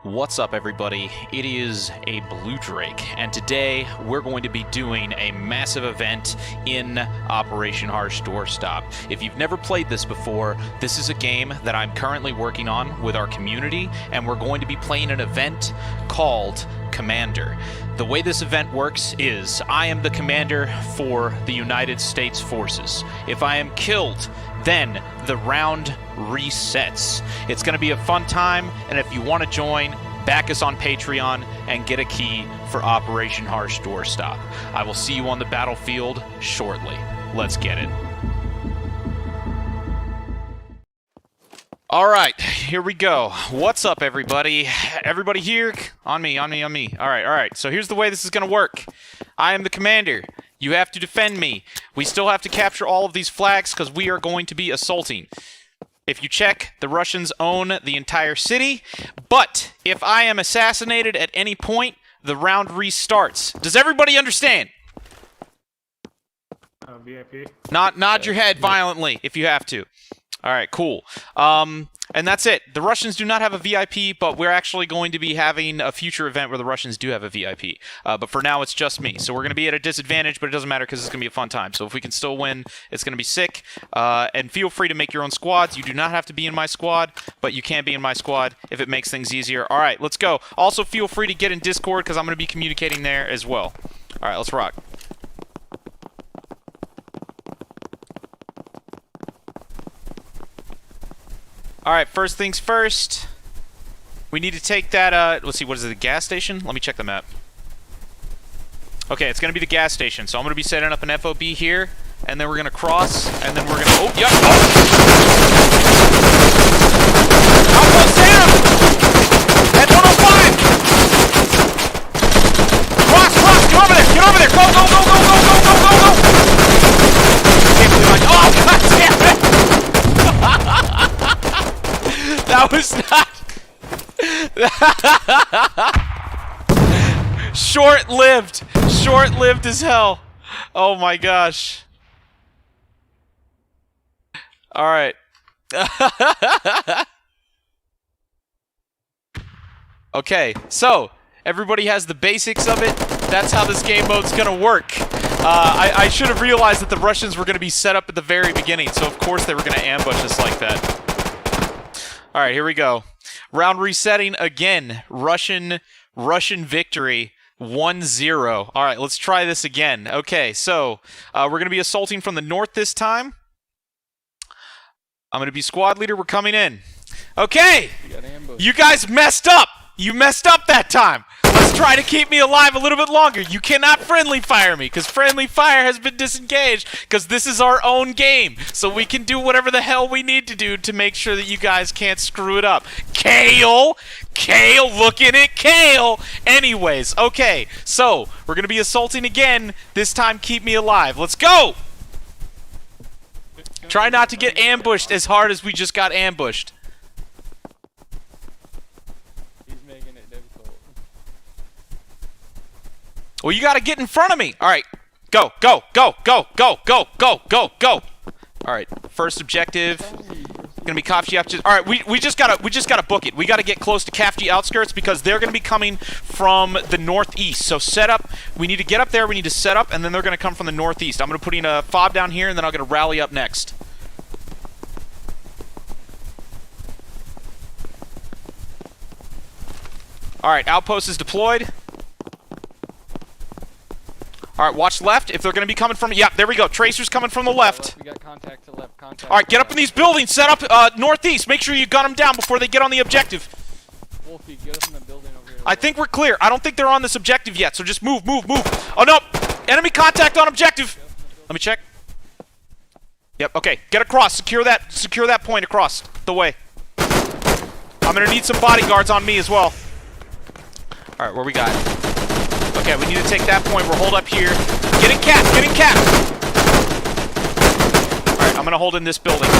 What's up, everybody? It is a Blue Drake, and today we're going to be doing a massive event in Operation Harsh Doorstop. If you've never played this before, this is a game that I'm currently working on with our community, and we're going to be playing an event called Commander. The way this event works is I am the commander for the United States Forces. If I am killed, then the round resets. It's going to be a fun time, and if you want to join, back us on Patreon and get a key for Operation Harsh Doorstop. I will see you on the battlefield shortly. Let's get it. All right, here we go. What's up, everybody? Everybody here? On me. All right. So here's the way this is going to work. I am the commander. You have to defend me. We still have to capture all of these flags because we are going to be assaulting. If you check, the Russians own the entire city, but if I am assassinated at any point, the round restarts. Does everybody understand? VIP. Nod your head violently if you have to. All right, cool. And that's it. The Russians do not have a VIP, but we're actually going to be having a future event where the Russians do have a VIP. But for now, it's just me. So we're going to be at a disadvantage, but it doesn't matter because it's going to be a fun time. So if we can still win, it's going to be sick. And feel free to make your own squads. You do not have to be in my squad, but you can be in my squad if it makes things easier. All right, let's go. Also, feel free to get in Discord because I'm going to be communicating there as well. All right, let's rock. Alright, first things first. We need to take that, let's see, what is it, the gas station? Let me check the map. Okay, it's gonna be the gas station, so I'm gonna be setting up an FOB here, and then we're gonna cross, and then we're gonna, oh, yep, oh! Almost down! At 105! Cross, get over there, go! Can't believe oh, god damn it! That was not... Short-lived! Short-lived as hell! Oh my gosh. Alright. Okay, so, everybody has the basics of it. That's how this game mode's gonna work. I should have realized that the Russians were gonna be set up at the very beginning, so of course they were gonna ambush us like that. Alright, here we go. Round resetting again. Russian victory. 1-0. Alright, let's try this again. Okay, so we're going to be assaulting from the north this time. I'm going to be squad leader. We're coming in. Okay! You guys messed up! You messed up that time! Let's try to keep me alive a little bit longer. You cannot friendly fire me, because friendly fire has been disengaged, because this is our own game. So we can do whatever the hell we need to do to make sure that you guys can't screw it up. Kale! Kale, looking at Kale! Anyways, okay, so we're going to be assaulting again. This time, keep me alive. Let's go! Try not to get ambushed as hard as we just got ambushed. Well, you gotta get in front of me. All right, go. All right, first objective gonna be Kafji outskirts. All right, we just gotta book it. We gotta get close to Kafji outskirts because they're gonna be coming from the northeast. So set up. We need to get up there. We need to set up, and then they're gonna come from the northeast. I'm gonna put in a fob down here, and then I'm gonna rally up next. All right, outpost is deployed. Alright, watch left. If they're going to be coming from... Yeah, there we go. Tracers coming from the left. We got contact to left. Alright, get up in these buildings. Set up northeast. Make sure you gun them down before they get on the objective. Wolfie, get up in the building over here. I think we're clear. I don't think they're on this objective yet, so just move. Oh, no! Enemy contact on objective. Let me check. Yep, okay. Get across. Secure that point across the way. I'm going to need some bodyguards on me as well. Alright, where we got? Okay, we need to take that point. We're holed up here. Get in cap! Alright, I'm gonna hold in this building.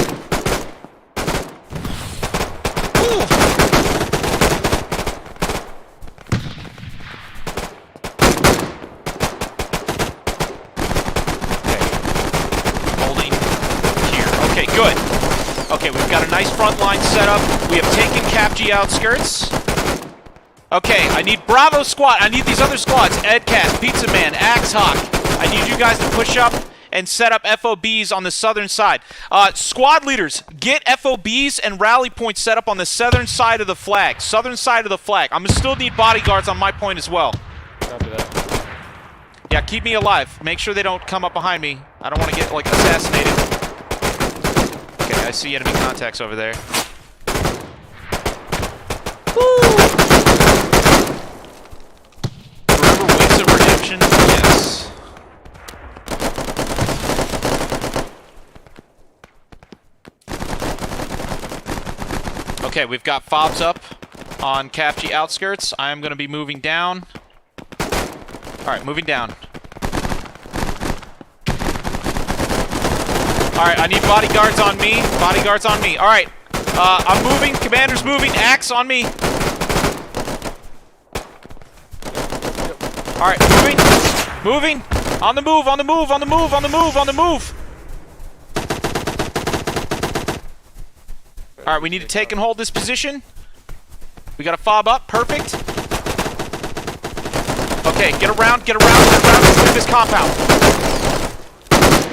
Ooh. Okay. Holding here. Okay, good. Okay, we've got a nice front line set up. We have taken Kafji outskirts. Okay, I need Bravo Squad. I need these other squads. Edcast, Pizza Man, Axe Hawk. I need you guys to push up and set up FOBs on the southern side. Squad leaders, get FOBs and rally points set up on the southern side of the flag. Southern side of the flag. I'm gonna still need bodyguards on my point as well. Copy that. Yeah, keep me alive. Make sure they don't come up behind me. I don't want to get, like, assassinated. Okay, I see enemy contacts over there. Woo! Remember Wings of Redemption? Yes. Okay, we've got fobs up on Capchi outskirts. I am going to be moving down. Alright, moving down. Alright, I need bodyguards on me. Bodyguards on me. Alright. I'm moving. Commander's moving. Axe on me. Alright, moving. Moving. On the move, on the move, on the move, on the move, on the move. Alright, we need to take and hold this position. We got a fob up. Perfect. Okay, get around, get around, get around. Let's move this compound.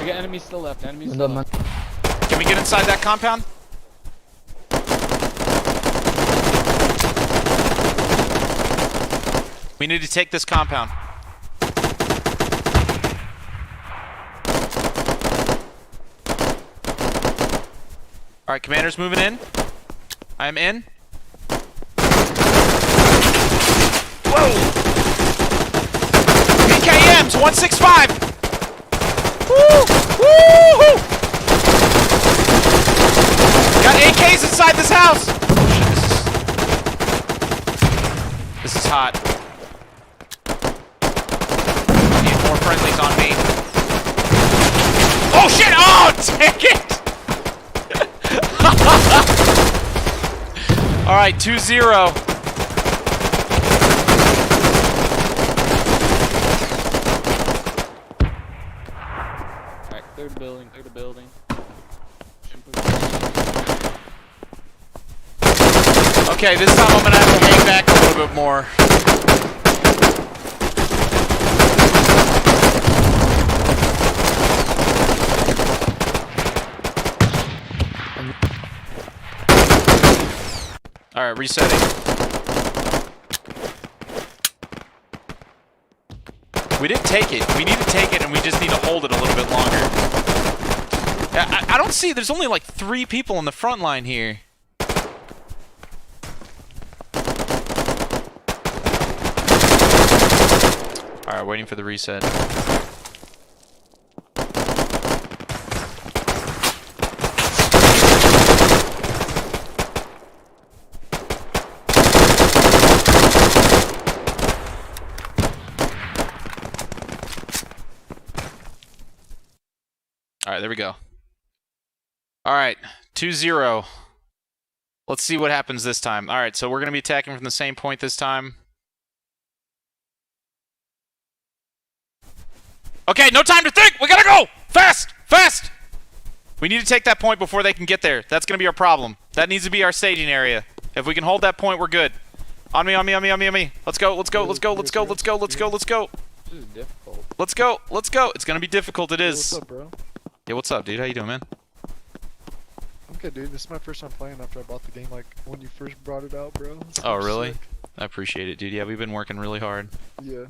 We got enemies still left. Enemies still left. Can we get inside that compound? We need to take this compound. Alright, commander's moving in. I am in. Whoa! PKMs, 165! Woo! Woo! Got AKs inside this house! Oh shit, this is hot. Need more friendlies on me. Oh shit! Oh, take it! Alright, 2-0. Alright, third building, third building. Okay, this time I'm gonna have to hang back a little bit more. Alright, resetting. We did take it. We need to take it, and we just need to hold it a little bit longer. I don't see... There's only like 3 people on the front line here. Alright, waiting for the reset. Alright, there we go. Alright, 2-0. Let's see what happens this time. Alright, so we're going to be attacking from the same point this time. Okay, no time to think! We gotta go! Fast! Fast! We need to take that point before they can get there. That's going to be our problem. That needs to be our staging area. If we can hold that point, we're good. On me, on me, on me, on me, on me. Let's go, let's go, let's go, let's go, let's go, let's go, let's go. This is difficult. Let's go, let's go. It's going to be difficult, it is. What's up, bro? Yeah, what's up, dude? How you doing, man? I'm good, dude. This is my first time playing after I bought the game, like, when you first brought it out, bro. It's Oh, so really? sick. I appreciate it, dude. Yeah, we've been working really hard. Yeah.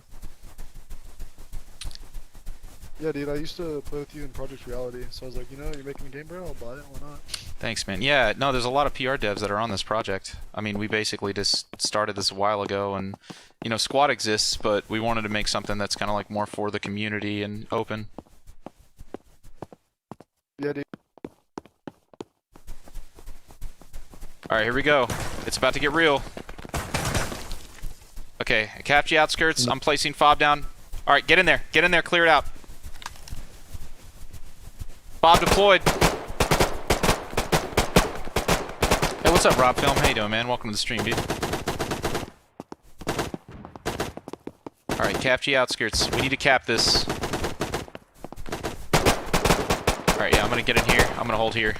Yeah, dude, I used to play with you in Project Reality, so I was like, you know, you're making a game, bro, I'll buy it, why not? Thanks, man. Yeah, no, there's a lot of PR devs that are on this project. I mean, we basically just started this a while ago, and, you know, Squad exists, but we wanted to make something that's kind of like more for the community and open. Yeah, dude. Alright, here we go. It's about to get real. Okay, Capchi outskirts. I'm placing fob down. Alright, get in there. Get in there, clear it out. Fob deployed. Hey, what's up, Rob Film? How you doing, man? Welcome to the stream, dude. Alright, Capchi outskirts. We need to cap this. Alright, yeah, I'm gonna get in here. I'm gonna hold here.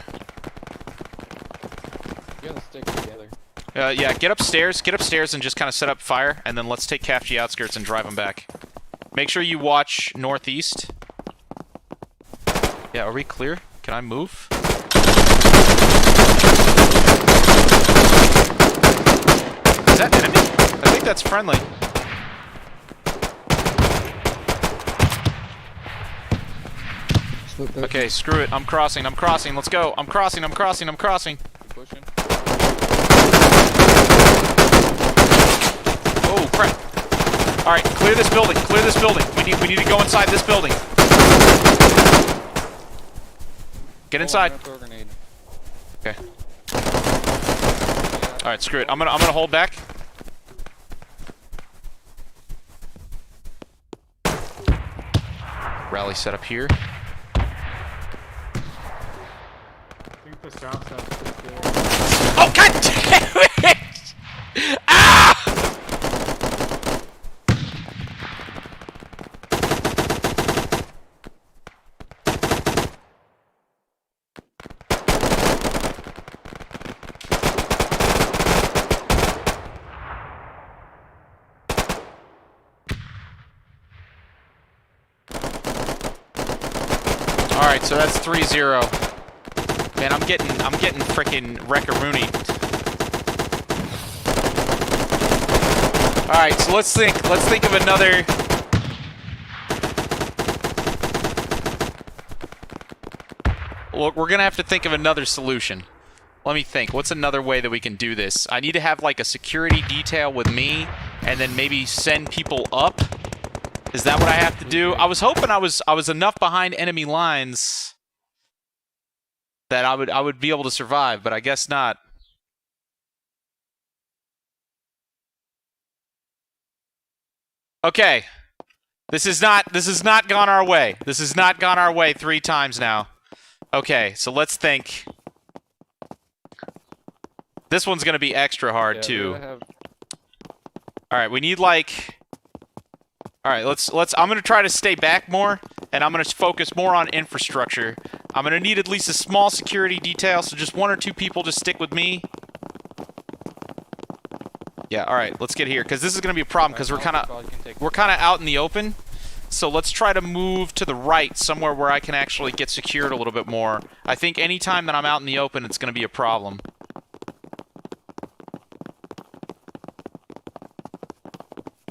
You gotta stick together. Yeah, get upstairs and just kind of set up fire, and then let's take CAFG outskirts and drive them back. Make sure you watch northeast. Yeah, are we clear? Can I move? Is that enemy? I think that's friendly. Okay, screw it. I'm crossing. Let's go. I'm crossing. Keep pushing. Oh, crap. Alright, clear this building. We need to go inside this building. Get inside. I'm gonna throw a grenade. Okay. Alright, screw it. I'm gonna hold back. Rally set up here. Oh, god damn it! Ah! Alright, so that's 3-0. Man, I'm getting frickin' wreck-a-rooney. Alright, so let's think of another. Look, we're gonna have to think of another solution. Let me think. What's another way that we can do this? I need to have like a security detail with me, and then maybe send people up. Is that what I have to do? I was hoping I was enough behind enemy lines that I would be able to survive, but I guess not. Okay. This has not gone our way. This has not gone our way 3 times now. Okay, so let's think. This one's gonna be extra hard too. Alright, we need like. Alright, let's I'm gonna try to stay back more, and I'm gonna focus more on infrastructure. I'm gonna need at least a small security detail, so just 1 or 2 people just stick with me. Yeah, alright, let's get here, because this is gonna be a problem, because we're kinda out in the open. So let's try to move to the right, somewhere where I can actually get secured a little bit more. I think anytime that I'm out in the open, it's gonna be a problem.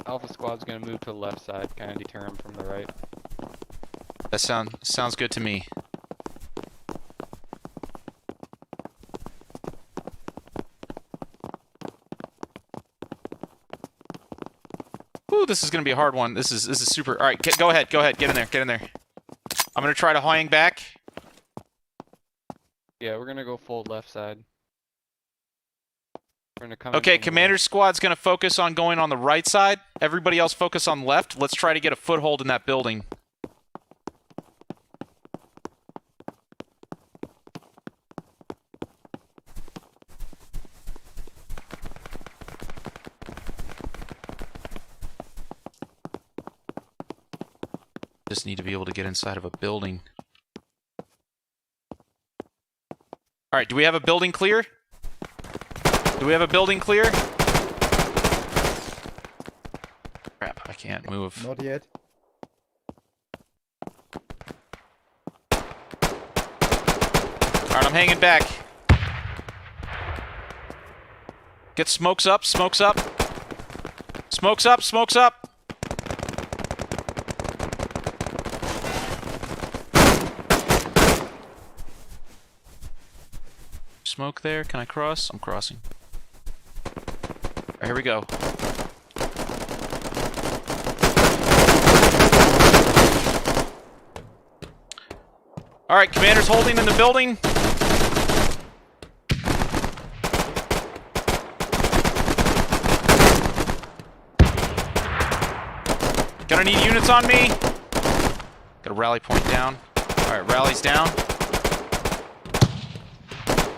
Alpha Squad's gonna move to the left side, kind of deter him from the right. That sounds good to me. Ooh, this is gonna be a hard one. This is super. All right, go ahead, get in there. I'm gonna try to hang back. Yeah, we're gonna go full left side. We're gonna come. Okay, Commander's Squad's gonna focus on going on the right side. Everybody else focus on left. Let's try to get a foothold in that building. Just need to be able to get inside of a building. Alright, do we have a building clear? Do we have a building clear? Crap, I can't move. Not yet. Alright, I'm hanging back. Get smokes up. Smokes up. Smoke there. Can I cross? I'm crossing. Alright, here we go. Alright, Commander's holding in the building. Gonna need units on me. Got a rally point down. Alright, rally's down.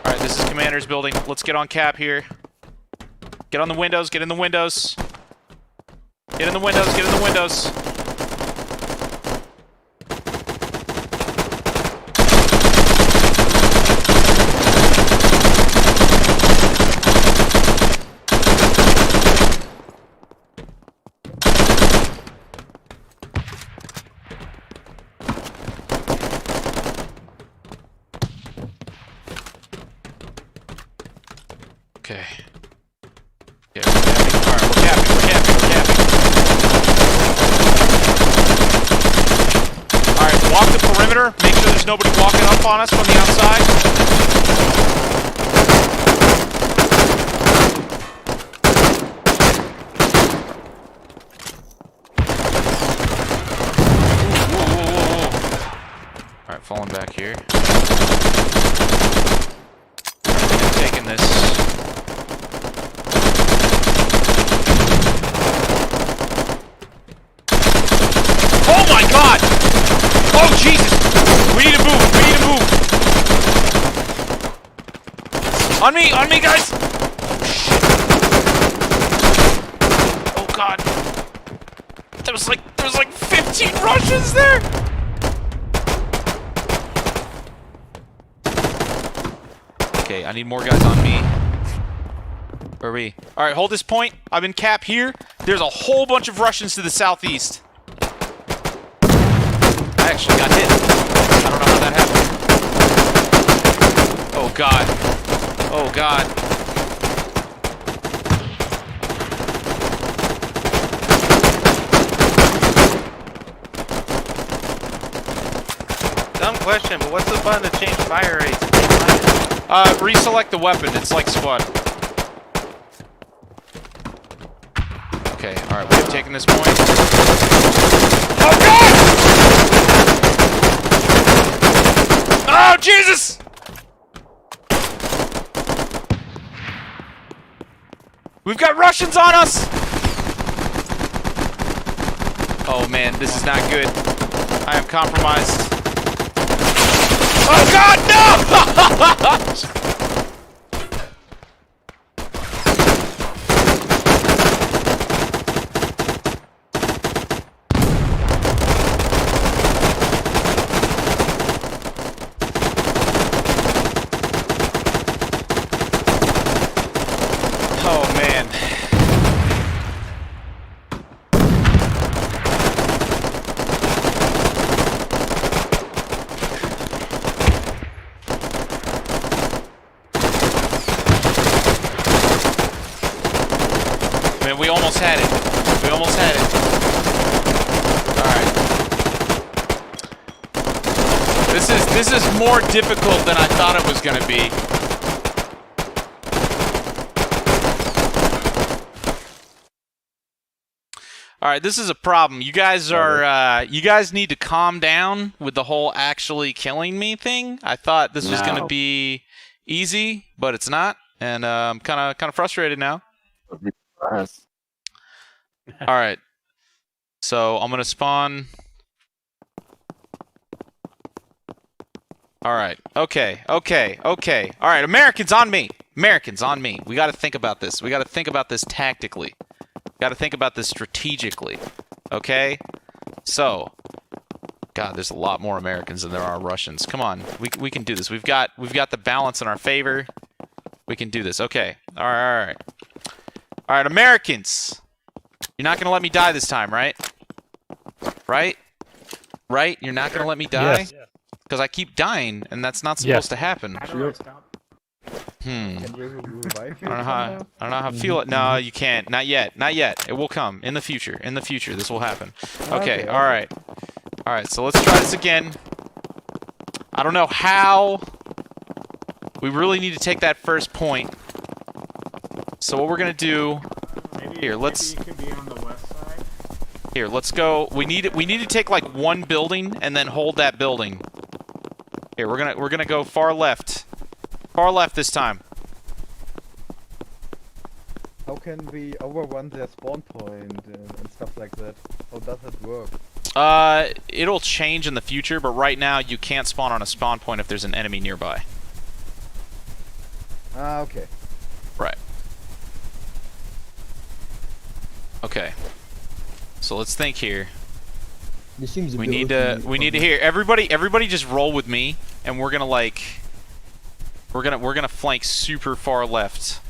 Alright, this is Commander's building. Let's get on cap here. Get on the windows, get in the windows. Get in the windows. Okay. Yeah, we're capping. Alright, we're capping, we're capping, we're capping. Alright, walk the perimeter. Make sure there's nobody walking up on us from the outside. Alright, falling back here. Taking this. Oh my god! Oh Jesus! We need to move, we need to move! On me guys! Oh shit. Oh god. There was like 15 Russians there! Okay, I need more guys on me. Where are we? Alright, hold this point. I'm in cap here. There's a whole bunch of Russians to the southeast. I actually got hit. I don't know how that happened. Oh god. Oh god. Dumb question, but what's the button to change fire rates? Reselect the weapon. It's like squad. Okay, alright, we've taken this point. Oh god! Oh Jesus! We've got Russians on us! Oh man, this is not good. I am compromised. Oh god, no! Oh man. Man, we almost had it. We almost had it. Alright. This is more difficult than I thought it was gonna be. Alright, this is a problem. You guys are you guys need to calm down with the whole actually killing me thing. I thought this was gonna be easy, but it's not. And I'm kinda frustrated now. Alright. So I'm gonna spawn. Alright. Okay. Alright, Americans on me! Americans on me. We gotta think about this. We gotta think about this tactically. Gotta think about this strategically. Okay? So. God, there's a lot more Americans than there are Russians. Come on. We can do this. We've got the balance in our favor. We can do this. Okay. Alright. Alright, Americans! You're not gonna let me die this time, right? Right? Right? You're not gonna let me die? Yes. Because I keep dying, and that's not supposed to happen. I don't know, stop. I don't know how I feel it. No, you can't. Not yet. Not yet. It will come. In the future. In the future, this will happen. Okay, alright. Alright, so let's try this again. I don't know how. We really need to take that first point. So what we're gonna do... Here, let's... Maybe you could be on the west side. Here, let's go. We need to take like one building and then hold that building. Here, we're gonna go far left. Far left this time. How can we overrun their spawn point and stuff like that? How does it work? It'll change in the future, but right now you can't spawn on a spawn point if there's an enemy nearby. Ah, okay. Right. Okay. So let's think here. This seems a We bit need to hear everybody just roll with me, and we're gonna like we're gonna flank super far left.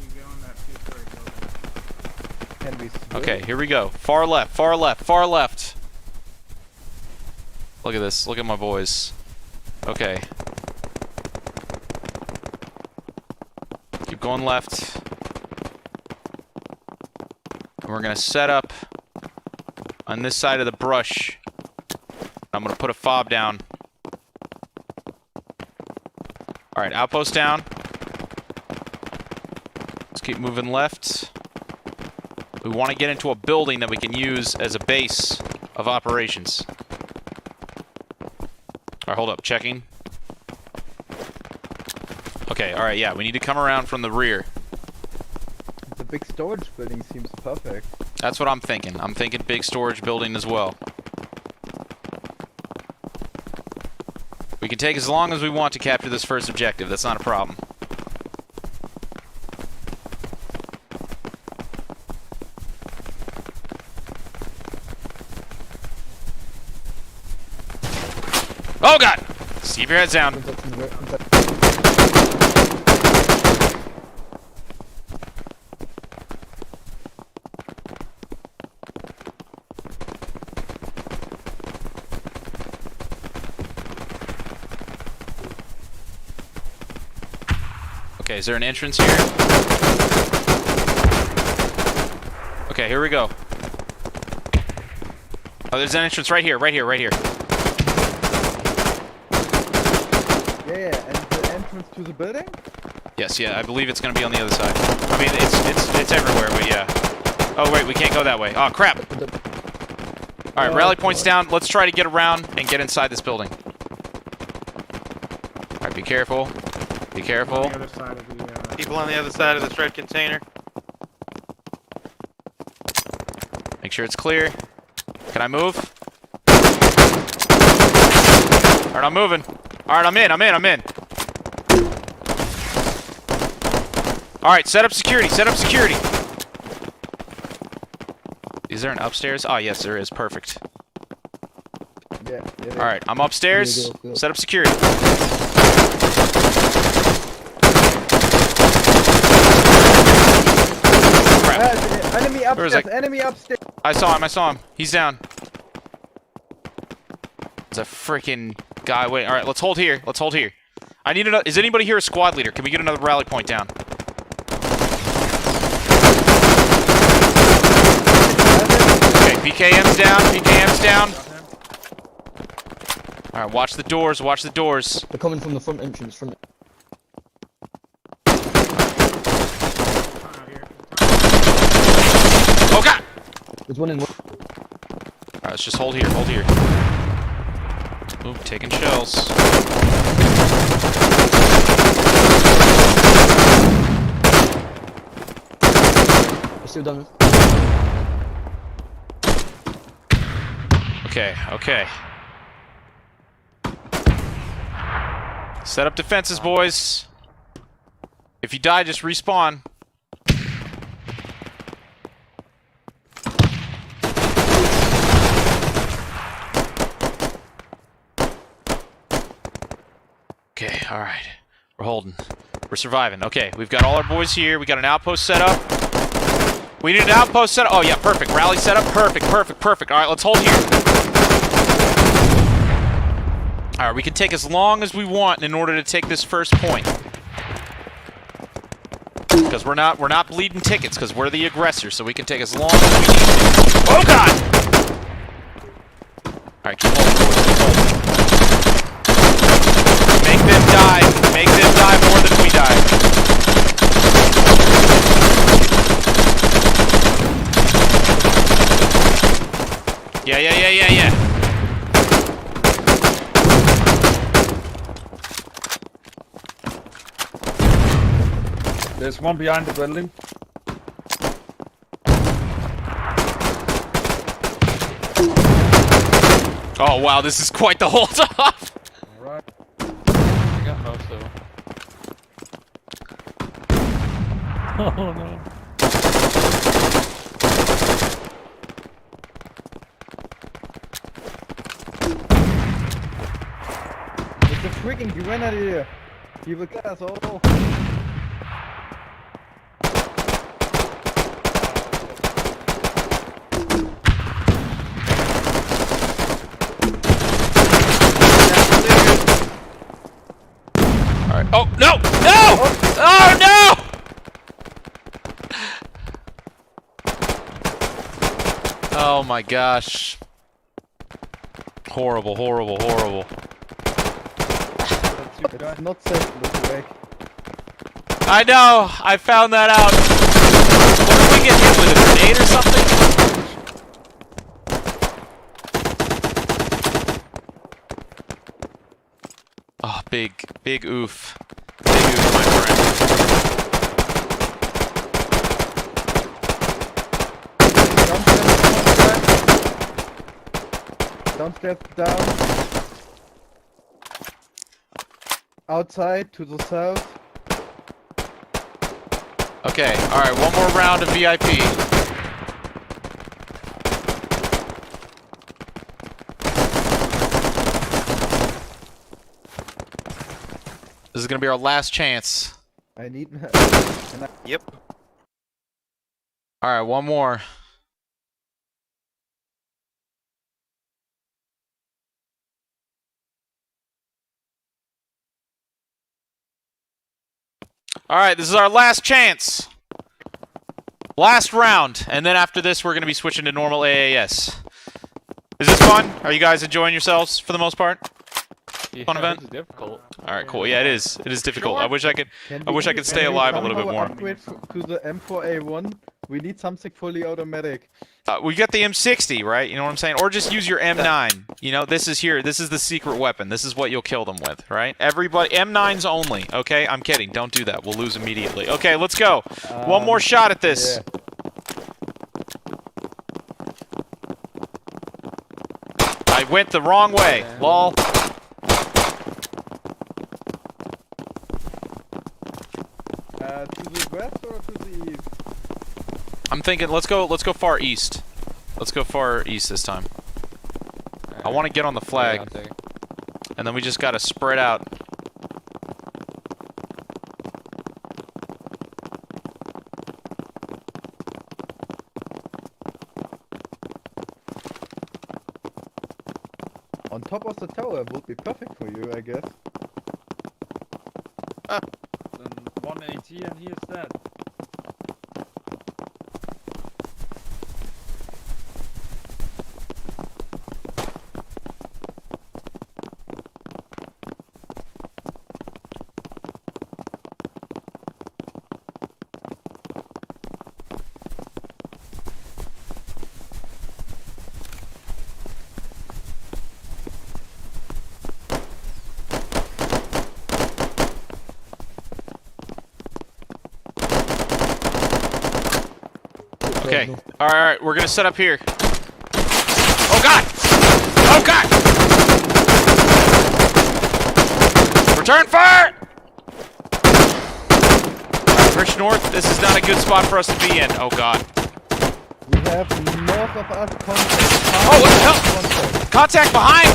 You can go in that two-story building. Can we swim? Okay, here we go. Far left, far left, far left. Look at this. Look at my boys. Okay. going left. And we're gonna set up on this side of the brush. I'm gonna put a fob down. Alright, outpost down. Let's keep moving left. We want to get into a building that we can use as a base of operations. Alright, hold up, checking. Okay, alright, yeah, we need to come around from the rear. The big storage building seems perfect. That's what I'm thinking. I'm thinking big storage building as well. We can take as long as we want to capture this first objective. That's not a problem. Oh god! Keep your heads down. Okay, is there an entrance here? Okay, here we go. Oh, there's an entrance right here, right here, right here. Yeah, and the entrance to the building? Yes, yeah, I believe it's gonna be on the other side. I mean, it's everywhere, but yeah. Oh wait, we can't go that way. Oh crap! All right, rally points down. Let's try to get around and get inside this building. All right, be careful. Be careful. On the other side of the, People on the other side of this red container. Make sure it's clear. Can I move? All right, I'm moving. All right, I'm in. All right, set up security. Set up security. Is there an upstairs? Oh, yes, there is. Perfect. Yeah. All right, I'm upstairs. Set up security. Enemy Where is upstairs, that? enemy upstairs. I saw him. He's down. There's a freaking guy waiting. All right, let's hold here. I need another. Is anybody here a squad leader? Can we get another rally point down? Okay, PKM's down. All right, watch the doors. They're coming from the front entrance. Oh god! There's one in. All right, let's just hold here. Ooh, taking shells. They're still done. Okay. Set up defenses, boys. If you die, just respawn. Okay, alright. We're holding. We're surviving. Okay, we've got all our boys here. We got an outpost set up. We need an outpost set up. Oh, yeah, perfect. Rally set up. Perfect. Alright, let's hold here. Alright, we can take as long as we want in order to take this first point. Because we're not bleeding tickets, because we're the aggressor, so we can take as long as we need to. Oh, God! Alright, keep holding, boys. Keep holding. Make them die more than we die. Yeah. There's one behind the building. Oh wow, this is quite the hold off. Alright. I got most of them. Oh no. It's a freaking grenadier. He will kill us all. Alright. Oh no! No! Oh no! Oh my gosh. Horrible, horrible, horrible. It's not safe to look away. I know! I found that out! What if we get hit with a grenade or something? Oh, big oof. Big oof, my friend. Downstairs down. Outside to the south. Okay, alright, one more round of VIP. This is gonna be our last chance. I need. Yep. Alright, one more. Alright, this is our last chance. Last round. And then after this, we're going to be switching to normal AAS. Is this fun? Are you guys enjoying yourselves for the most part? Yeah, Fun event? This is difficult. Alright, cool. Yeah, it is. It is difficult. Sure. I wish I could stay alive a little bit more. Upgrade to the M4A1. We need something fully automatic. We got the M60, right? You know what I'm saying? Or just use your M9. You know, this is here. This is the secret weapon. This is what you'll kill them with, right? Everybody, M9s only, okay? I'm kidding. Don't do that. We'll lose immediately. Okay, let's go. One more shot at this. Yeah. I went the wrong way. Lol. To the west or to the east? I'm thinking let's go far east. Let's go far east this time. I want to get on the flag. Out there. And then we just gotta spread out. On top of the tower would be perfect for you, I guess. Then 180 and he is dead. Okay. Alright, we're gonna set up here. Oh god! Oh god! Return fire! Alright, push north. This is not a good spot for us to be in. Oh god. We have north of us contact. Oh, what the hell? Contact behind!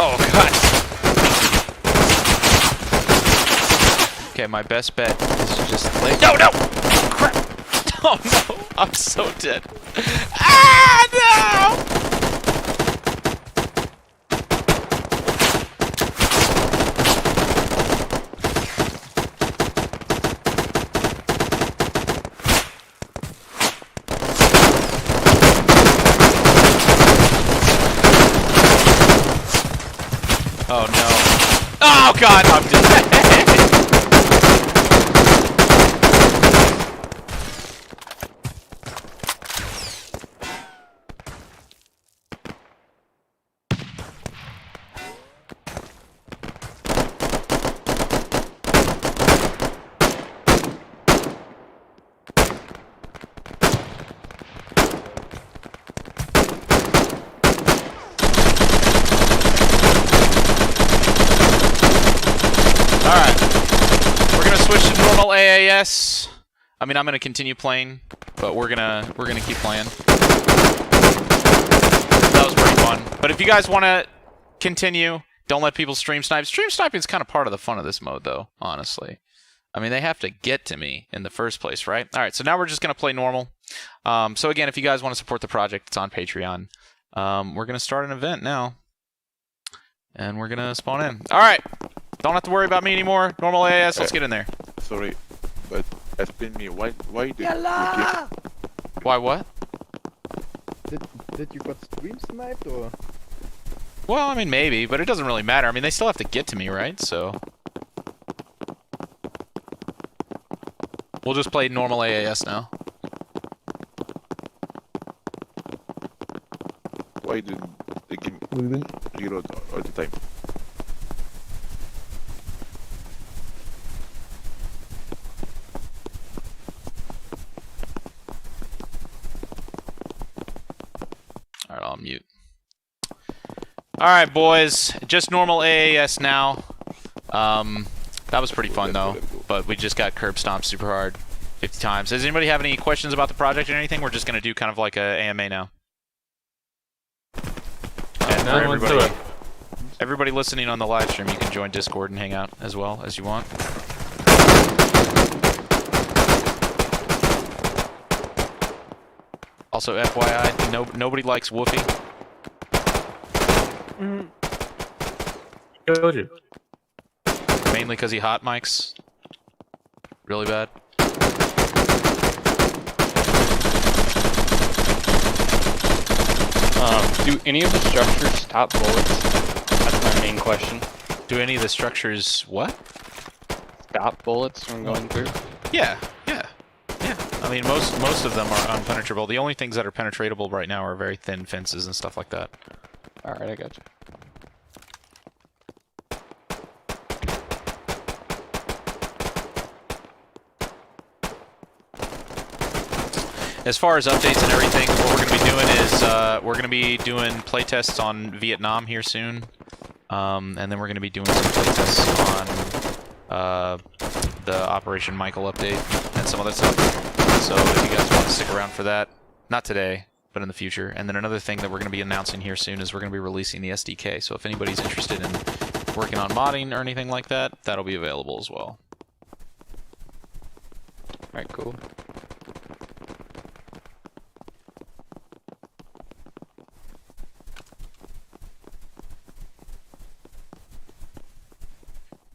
Oh god. Okay, my best bet is to just lay. No, no! Crap! Oh no! I'm so dead. Ah, no! Oh no. Oh god, I'm dead. Alright. We're gonna switch to normal AAS. I mean, I'm gonna continue playing, but we're gonna keep playing. That was pretty fun. But if you guys wanna continue, don't let people stream snipe. Stream sniping is kind of part of the fun of this mode, though, honestly. I mean, they have to get to me in the first place, right? Alright, so now we're just gonna play normal. So again, if you guys want to support the project, it's on Patreon. We're gonna start an event now. And we're gonna spawn in. Alright. Don't have to worry about me anymore. Normal AAS, let's get in there. Sorry, but explain me why did you give? Why what? Did you got stream sniped or? Well, I mean, maybe, but it doesn't really matter. I mean, they still have to get to me, right? So we'll just play normal AAS now. Why didn't they give me reload all the time? Alright, I'll mute. Alright, boys. Just normal AAS now. That was pretty fun, though. But we just got curb stomped super hard 50 times. Does anybody have any questions about the project or anything? We're just going to do kind of like a AMA now. And for everybody listening on the live stream, you can join Discord and hang out as well as you want. Also, FYI, nobody likes Woofy. Told you. Mainly because he hot mics. Really bad. Do any of the structures stop bullets? That's my main question. Do any of the structures what? Stop bullets from going through? Yeah. I mean, most of them are unpenetrable. The only things that are penetratable right now are very thin fences and stuff like that. Alright, I got you. As far as updates and everything, what we're going to be doing is we're going to be doing playtests on Vietnam here soon. And then we're going to be doing some playtests on the Operation Michael update and some other stuff. So if you guys want to stick around for that, not today, but in the future. And then another thing that we're going to be announcing here soon is we're going to be releasing the SDK. So if anybody's interested in working on modding or anything like that, that'll be available as well. Alright, cool.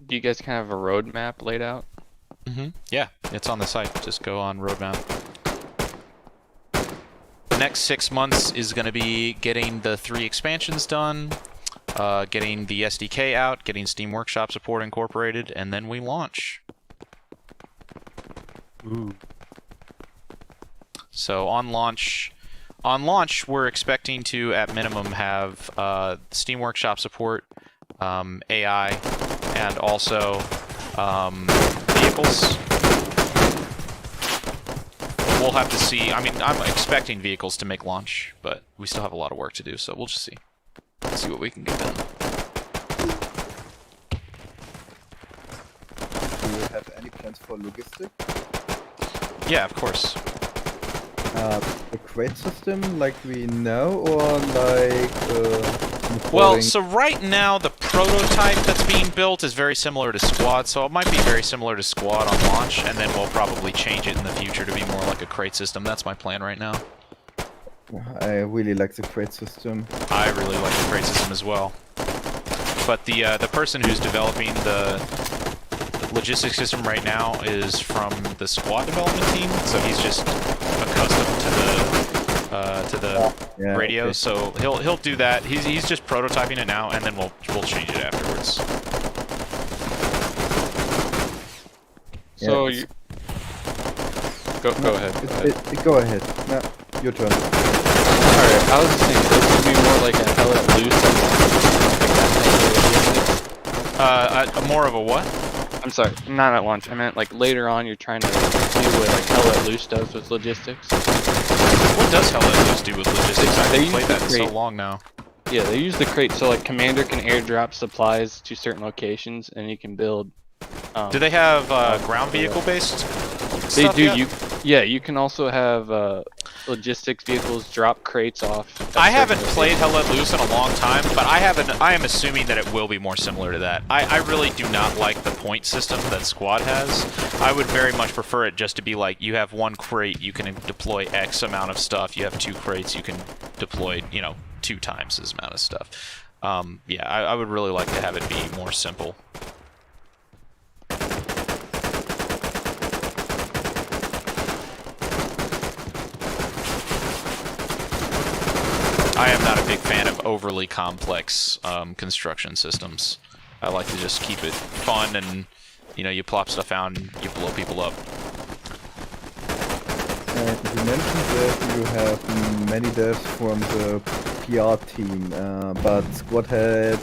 Do you guys kind of have a roadmap laid out? Yeah, it's on the site. Just go on roadmap. The next 6 months is going to be getting the 3 expansions done, getting the SDK out, getting Steam Workshop support incorporated, and then we launch. Ooh. So on launch, we're expecting to, at minimum, have Steam Workshop support, AI, and also vehicles. We'll have to see. I mean, I'm expecting vehicles to make launch, but we still have a lot of work to do, so we'll just see. Let's see what we can get done. Do you have any plans for logistics? Yeah, of course. A crate system like we know, or like Well, so right now the prototype that's being built is very similar to Squad, so it might be very similar to Squad on launch, and then we'll probably change it in the future to be more like a crate system. That's my plan right now. I really like the crate system. I really like the crate system as well. But the person who's developing the logistics system right now is from the Squad development team, so he's just accustomed to the radio. Okay. So he'll do that. He's just prototyping it now, and then we'll change it afterwards. So Yeah, you go ahead. Go ahead. No, your turn. Alright, I was just thinking this would be more like a hell let loose. Like that More of a what? I'm sorry, not at launch. I meant like later on you're trying to do what like hell let loose does with logistics. What does Hell Let Loose do with logistics? I They haven't use played the that in so crate. long now. Yeah, they use the crate so like Commander can airdrop supplies to certain locations and you can build. Do they have ground vehicle based? They stuff do. yet? You can also have logistics vehicles drop crates off. at I certain haven't locations. played Hell Let Loose in a long time, but I am assuming that it will be more similar to that. I really do not like the point system that Squad has. I would very much prefer it just to be like, you have 1 crate, you can deploy X amount of stuff. You have 2 crates, you can deploy, 2 times this amount of stuff. Yeah, I would really like to have it be more simple. I am not a big fan of overly complex construction systems. I like to just keep it fun and, you know, you plop stuff out and you blow people up. You mentioned that you have many devs from the PR team, but Squad had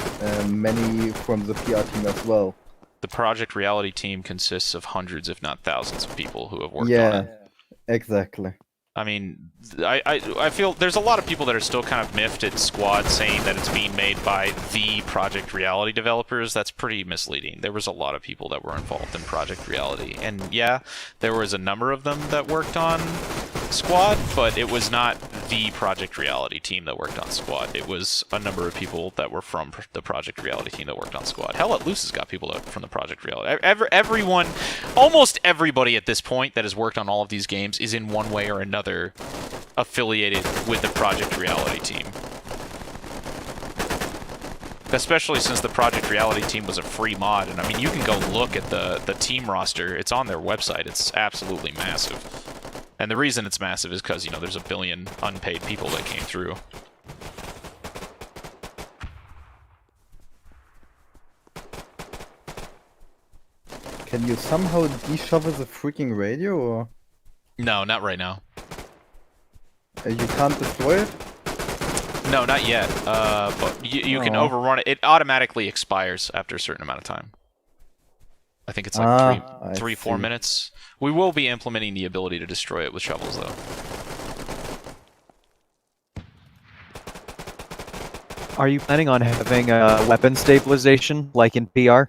many from the PR team as well. The Project Reality team consists of hundreds, if not thousands, of people who have worked on it. Yeah, exactly. I mean, I feel there's a lot of people that are still kind of miffed at Squad saying that it's being made by the Project Reality developers. That's pretty misleading. There was a lot of people that were involved in Project Reality. And yeah, there was a number of them that worked on Squad, but it was not the Project Reality team that worked on Squad. It was a number of people that were from the Project Reality team that worked on Squad. Hell, at Loose has got people from the Project Reality. Everyone, almost everybody at this point that has worked on all of these games is in one way or another affiliated with the Project Reality team. Especially since the Project Reality team was a free mod, and I mean, you can go look at the team roster. It's on their website. It's absolutely massive. And the reason it's massive is because, you know, there's a billion unpaid people that came through. Can you somehow de-shovel the freaking radio, or No, not right now. you can't destroy it? No, not yet. But you can Aw. overrun it. It automatically expires after a certain amount of time. I think it's like I three, 4 see. minutes. We will be implementing the ability to destroy it with shovels, though. Are you planning on having a weapon stabilization like in PR?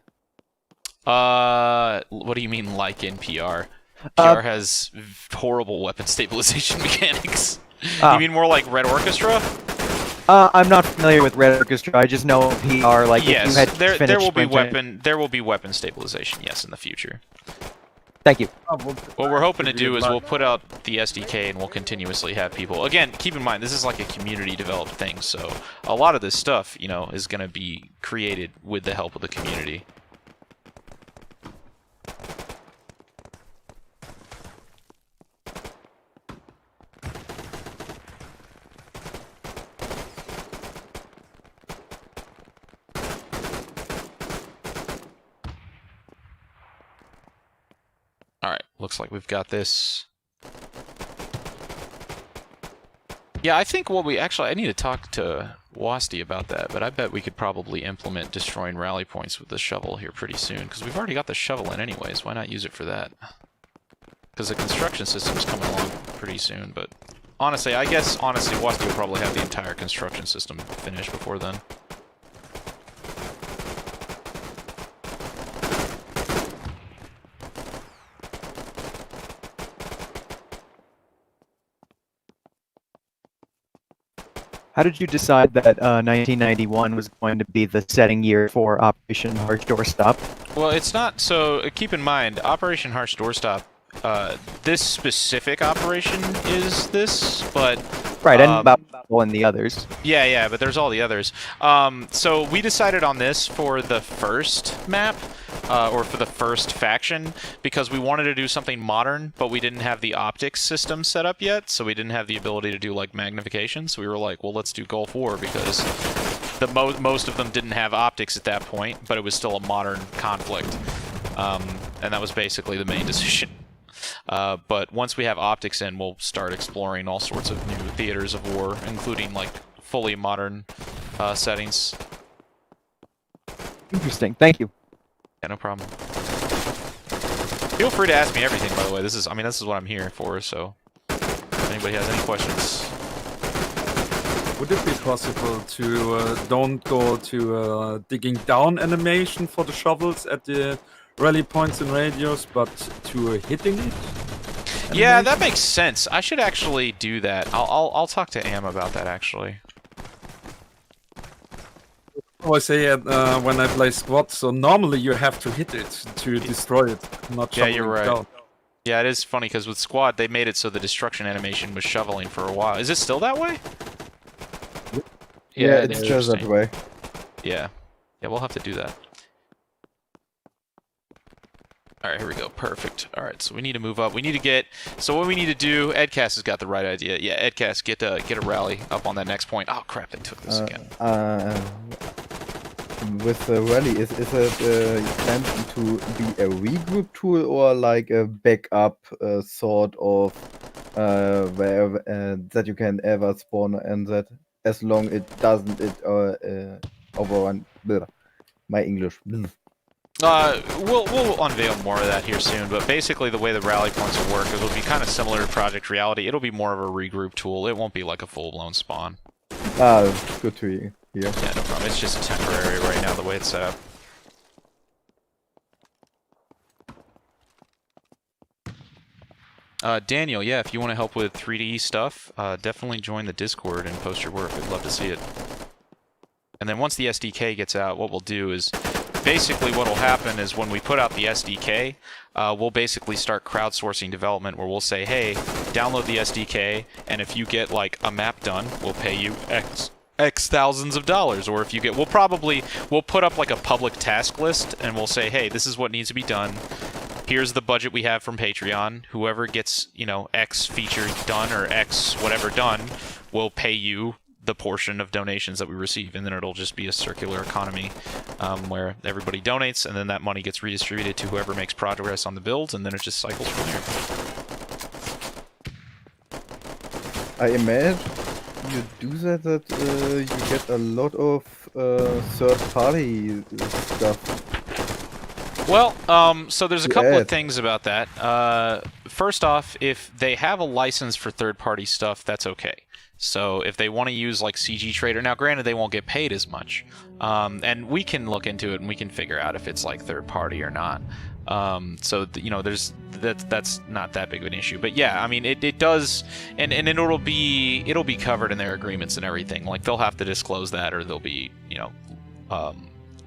What do you mean, like in PR? PR has horrible weapon stabilization mechanics. You mean more like Red Orchestra? I'm not familiar with Red Orchestra. I just know PR. Like, Yes, if you had there will be sprinting- there will be weapon stabilization. Yes, in the future. Thank you. What we're hoping to do is we'll put out the SDK and we'll continuously have people. Again, keep in mind this is like a community developed thing, so a lot of this stuff, you know, is going to be created with the help of the community. Alright, looks like we've got this. Yeah, I think what we actually... I need to talk to Wasty about that, but I bet we could probably implement destroying rally points with the shovel here pretty soon, because we've already got the shovel in anyways. Why not use it for that? Because the construction system's coming along pretty soon, but... Honestly, I guess, Wasty will probably have the entire construction system finished before then. How did you decide that 1991 was going to be the setting year for Operation Harsh Doorstop? Well, it's not, so keep in mind, Operation Harsh Doorstop, this specific operation is this, but... Right, and about and the others. Yeah, but there's all the others. So we decided on this for the first map, or for the first faction, because we wanted to do something modern, but we didn't have the optics system set up yet, so we didn't have the ability to do, like, magnification, so we were like, well, let's do Gulf War, because the most of them didn't have optics at that point, but it was still a modern conflict. And that was basically the main decision. But once we have optics in, we'll start exploring all sorts of new theaters of war, including, like, fully modern settings. Interesting, thank you. Yeah, no problem. Feel free to ask me everything, by the way. This is what I'm here for, so if anybody has any questions. Would it be possible to don't go to digging down animation for the shovels at the rally points and radios, but to hitting it? Yeah, that makes sense. I should actually do that. I'll talk to Am about that, actually. Oh, I say when I play squad, so normally you have to hit it to destroy it, not Yeah, shoveling you're right. down. Yeah, it is funny, because with Squad, they made it so the destruction animation was shoveling for a while. Is it still that way? Yeah, it's just that way. Yeah. Yeah, we'll have to do that. Alright, here we go. Perfect. Alright, so we need to move up. We need to get... So what we need to do... Edcast has got the right idea. Yeah, Edcast, get a rally up on that next point. Oh, crap, they took this again. With the rally, is it planned to be a regroup tool or like a backup sort of where that you can ever spawn and that as long it doesn't overrun my English. We'll unveil more of that here soon, but basically the way the rally points will work is it'll be kind of similar to Project Reality. It'll be more of a regroup tool. It won't be like a full-blown spawn. Good to hear. Yeah, no problem. It's just temporary right now, the way it's set up. Daniel, yeah, if you want to help with 3D stuff, definitely join the Discord and post your work. I'd love to see it. And then once the SDK gets out, what we'll do is, basically what will happen is when we put out the SDK, we'll basically start crowdsourcing development where we'll say, hey, download the SDK, and if you get like a map done, we'll pay you X thousands of dollars. Or if you get, we'll put up like a public task list and we'll say, hey, this is what needs to be done. Here's the budget we have from Patreon. Whoever gets, you know, X feature done or X whatever done, will pay you the portion of donations that we receive, and then it'll just be a circular economy where everybody donates, and then that money gets redistributed to whoever makes progress on the builds, and then it just cycles from there. I imagine you do that you get a lot of third-party stuff. Well, so there's a couple of things about that. First off, if they have a license for third-party stuff, that's okay. So if they want to use like CG Trader, now granted they won't get paid as much, and we can look into it and we can figure out if it's like third party or not. So you know, that's not that big of an issue. But yeah, I mean it does, and it'll be covered in their agreements and everything. Like they'll have to disclose that, or they'll be, you know,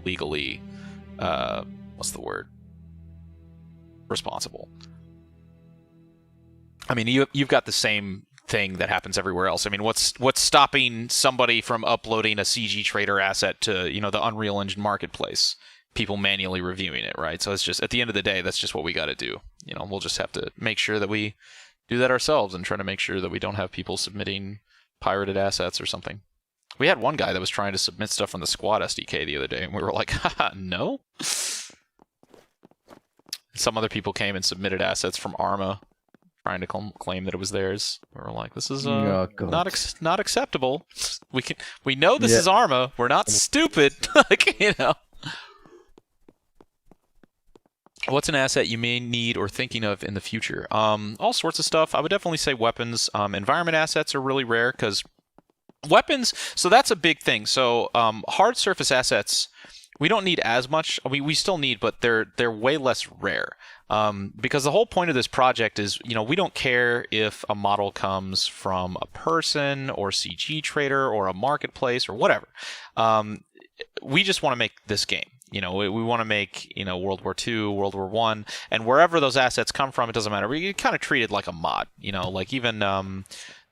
legally what's the word? Responsible. I mean, you've got the same thing that happens everywhere else. I mean, what's stopping somebody from uploading a CG Trader asset to, you know, the Unreal Engine marketplace? People manually reviewing it, right? So it's just, at the end of the day, that's just what we got to do. You know, we'll just have to make sure that we do that ourselves and try to make sure that we don't have people submitting pirated assets or something. We had one guy that was trying to submit stuff from the Squad SDK the other day, and we were like, haha, no? Some other people came and submitted assets from Arma, trying to claim that it was theirs. We were like, this is not acceptable. We know this is Arma. We're not stupid. Like, you know. What's an asset you may need or thinking of in the future? All sorts of stuff. I would definitely say weapons. Environment assets are really rare because weapons. So that's a big thing. So hard surface assets, we don't need as much. I mean, we still need, but they're way less rare. Because the whole point of this project is, you know, we don't care if a model comes from a person or CG Trader or a marketplace or whatever. We just want to make this game. You know, we want to make, you know, World War II, World War I, and wherever those assets come from, it doesn't matter. We kind of treat it like a mod, you know, like even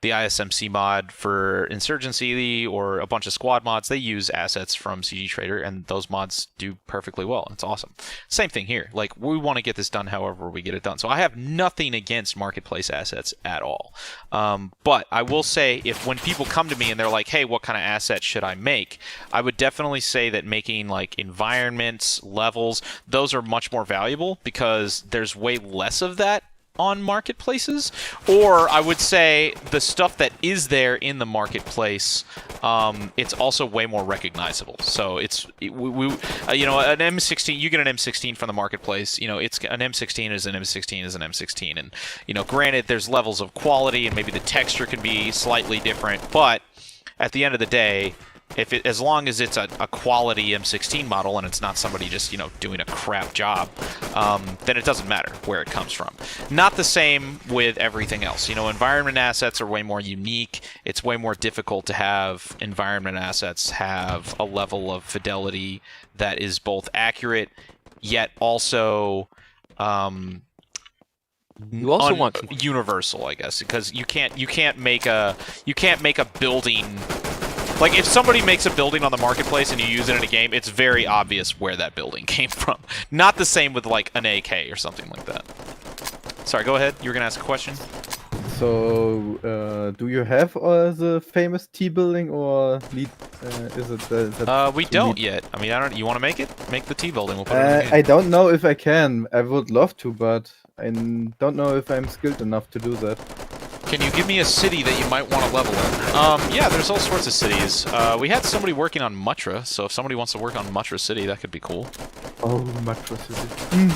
the ISMC mod for Insurgency or a bunch of squad mods, they use assets from CG Trader, and those mods do perfectly well. It's awesome. Same thing here. Like, we want to get this done however we get it done. So I have nothing against marketplace assets at all. But I will say, when people come to me and they're like, hey, what kind of asset should I make? I would definitely say that making like environments, levels, those are much more valuable because there's way less of that on marketplaces. Or I would say the stuff that is there in the marketplace, it's also way more recognizable. So it's you know, an M16, you get an M16 from the marketplace, you know, it's an M16 is an M16 is an M16, and you know, granted there's levels of quality and maybe the texture can be slightly different, but at the end of the day, as long as it's a quality M16 model and it's not somebody just, you know, doing a crap job, then it doesn't matter where it comes from. Not the same with everything else. You know, environment assets are way more unique. It's way more difficult to have environment assets have a level of fidelity that is both accurate yet also you also want universal, I guess, because you can't make a building Like, if somebody makes a building on the marketplace and you use it in a game, it's very obvious where that building came from. Not the same with, like, an AK or something like that. Sorry, go ahead. You were gonna ask a question? So, do you have the famous T building, or need, is it that We you don't need- yet. I mean, I don't. You want to make it? Make the T building. We'll put it in the game. I don't know if I can. I would love to, but I don't know if I'm skilled enough to do that. Can you give me a city that you might want to level in? Yeah, there's all sorts of cities. We had somebody working on Mutra, so if somebody wants to work on Mutra City, that could be cool. Oh, Macro City.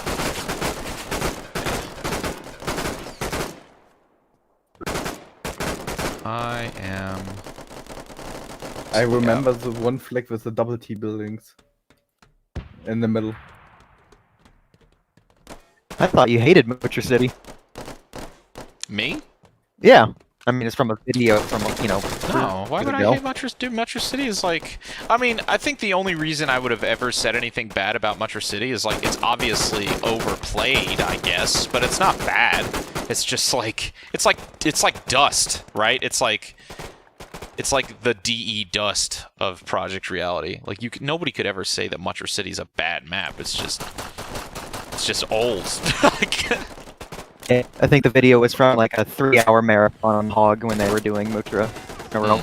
I am... I remember the one flag with the double T buildings in the middle. I thought you hated Motor City. Me? Yeah. I mean, it's from a video from, you know... No, why would I hate Mutra? Dude, Mutra City is like... I mean, I think the only reason I would have ever said anything bad about Mutra City is, like, it's obviously overplayed, I guess, but it's not bad. It's just like... It's like Dust, right? It's like the DE Dust of Project Reality. Like, nobody could ever say that Mutra City's a bad map. It's just old. I think the video was from like a 3-hour marathon on Hog when they were doing Mutra in a row.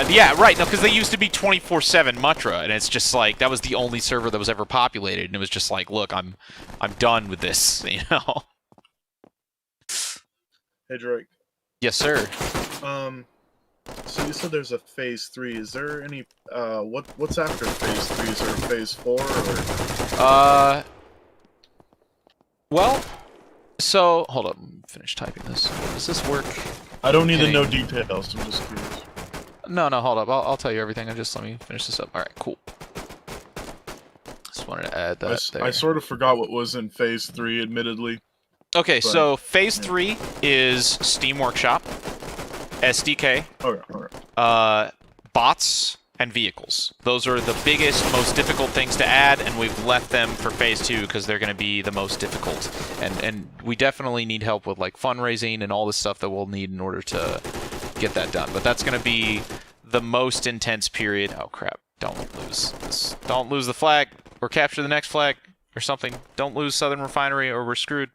Yeah, right. No, because they used to be 24/7 Mutra, and it's just like that was the only server that was ever populated, and it was just like, look, I'm done with this, you know. Hey Drake. Yes, sir. So you said there's a phase 3. Is there any what's after phase 3? Is there a phase 4 or Well, so hold up, finish typing this. Does this work? I don't need to know details, I'm just curious. No, hold up. I'll tell you everything. Let me finish this up. All right, cool. Just wanted to add that there. I sort of forgot what was in phase 3, admittedly. Okay, but, so phase 3 is Steam Workshop, SDK, bots, and vehicles. Those are the biggest, most difficult things to add, and we've left them for phase 2 because they're going to be the most difficult. And we definitely need help with like fundraising and all the stuff that we'll need in order to get that done. But that's going to be the most intense period. Oh crap! Don't lose this. Don't lose the flag, or capture the next flag, or something. Don't lose Southern Refinery, or we're screwed.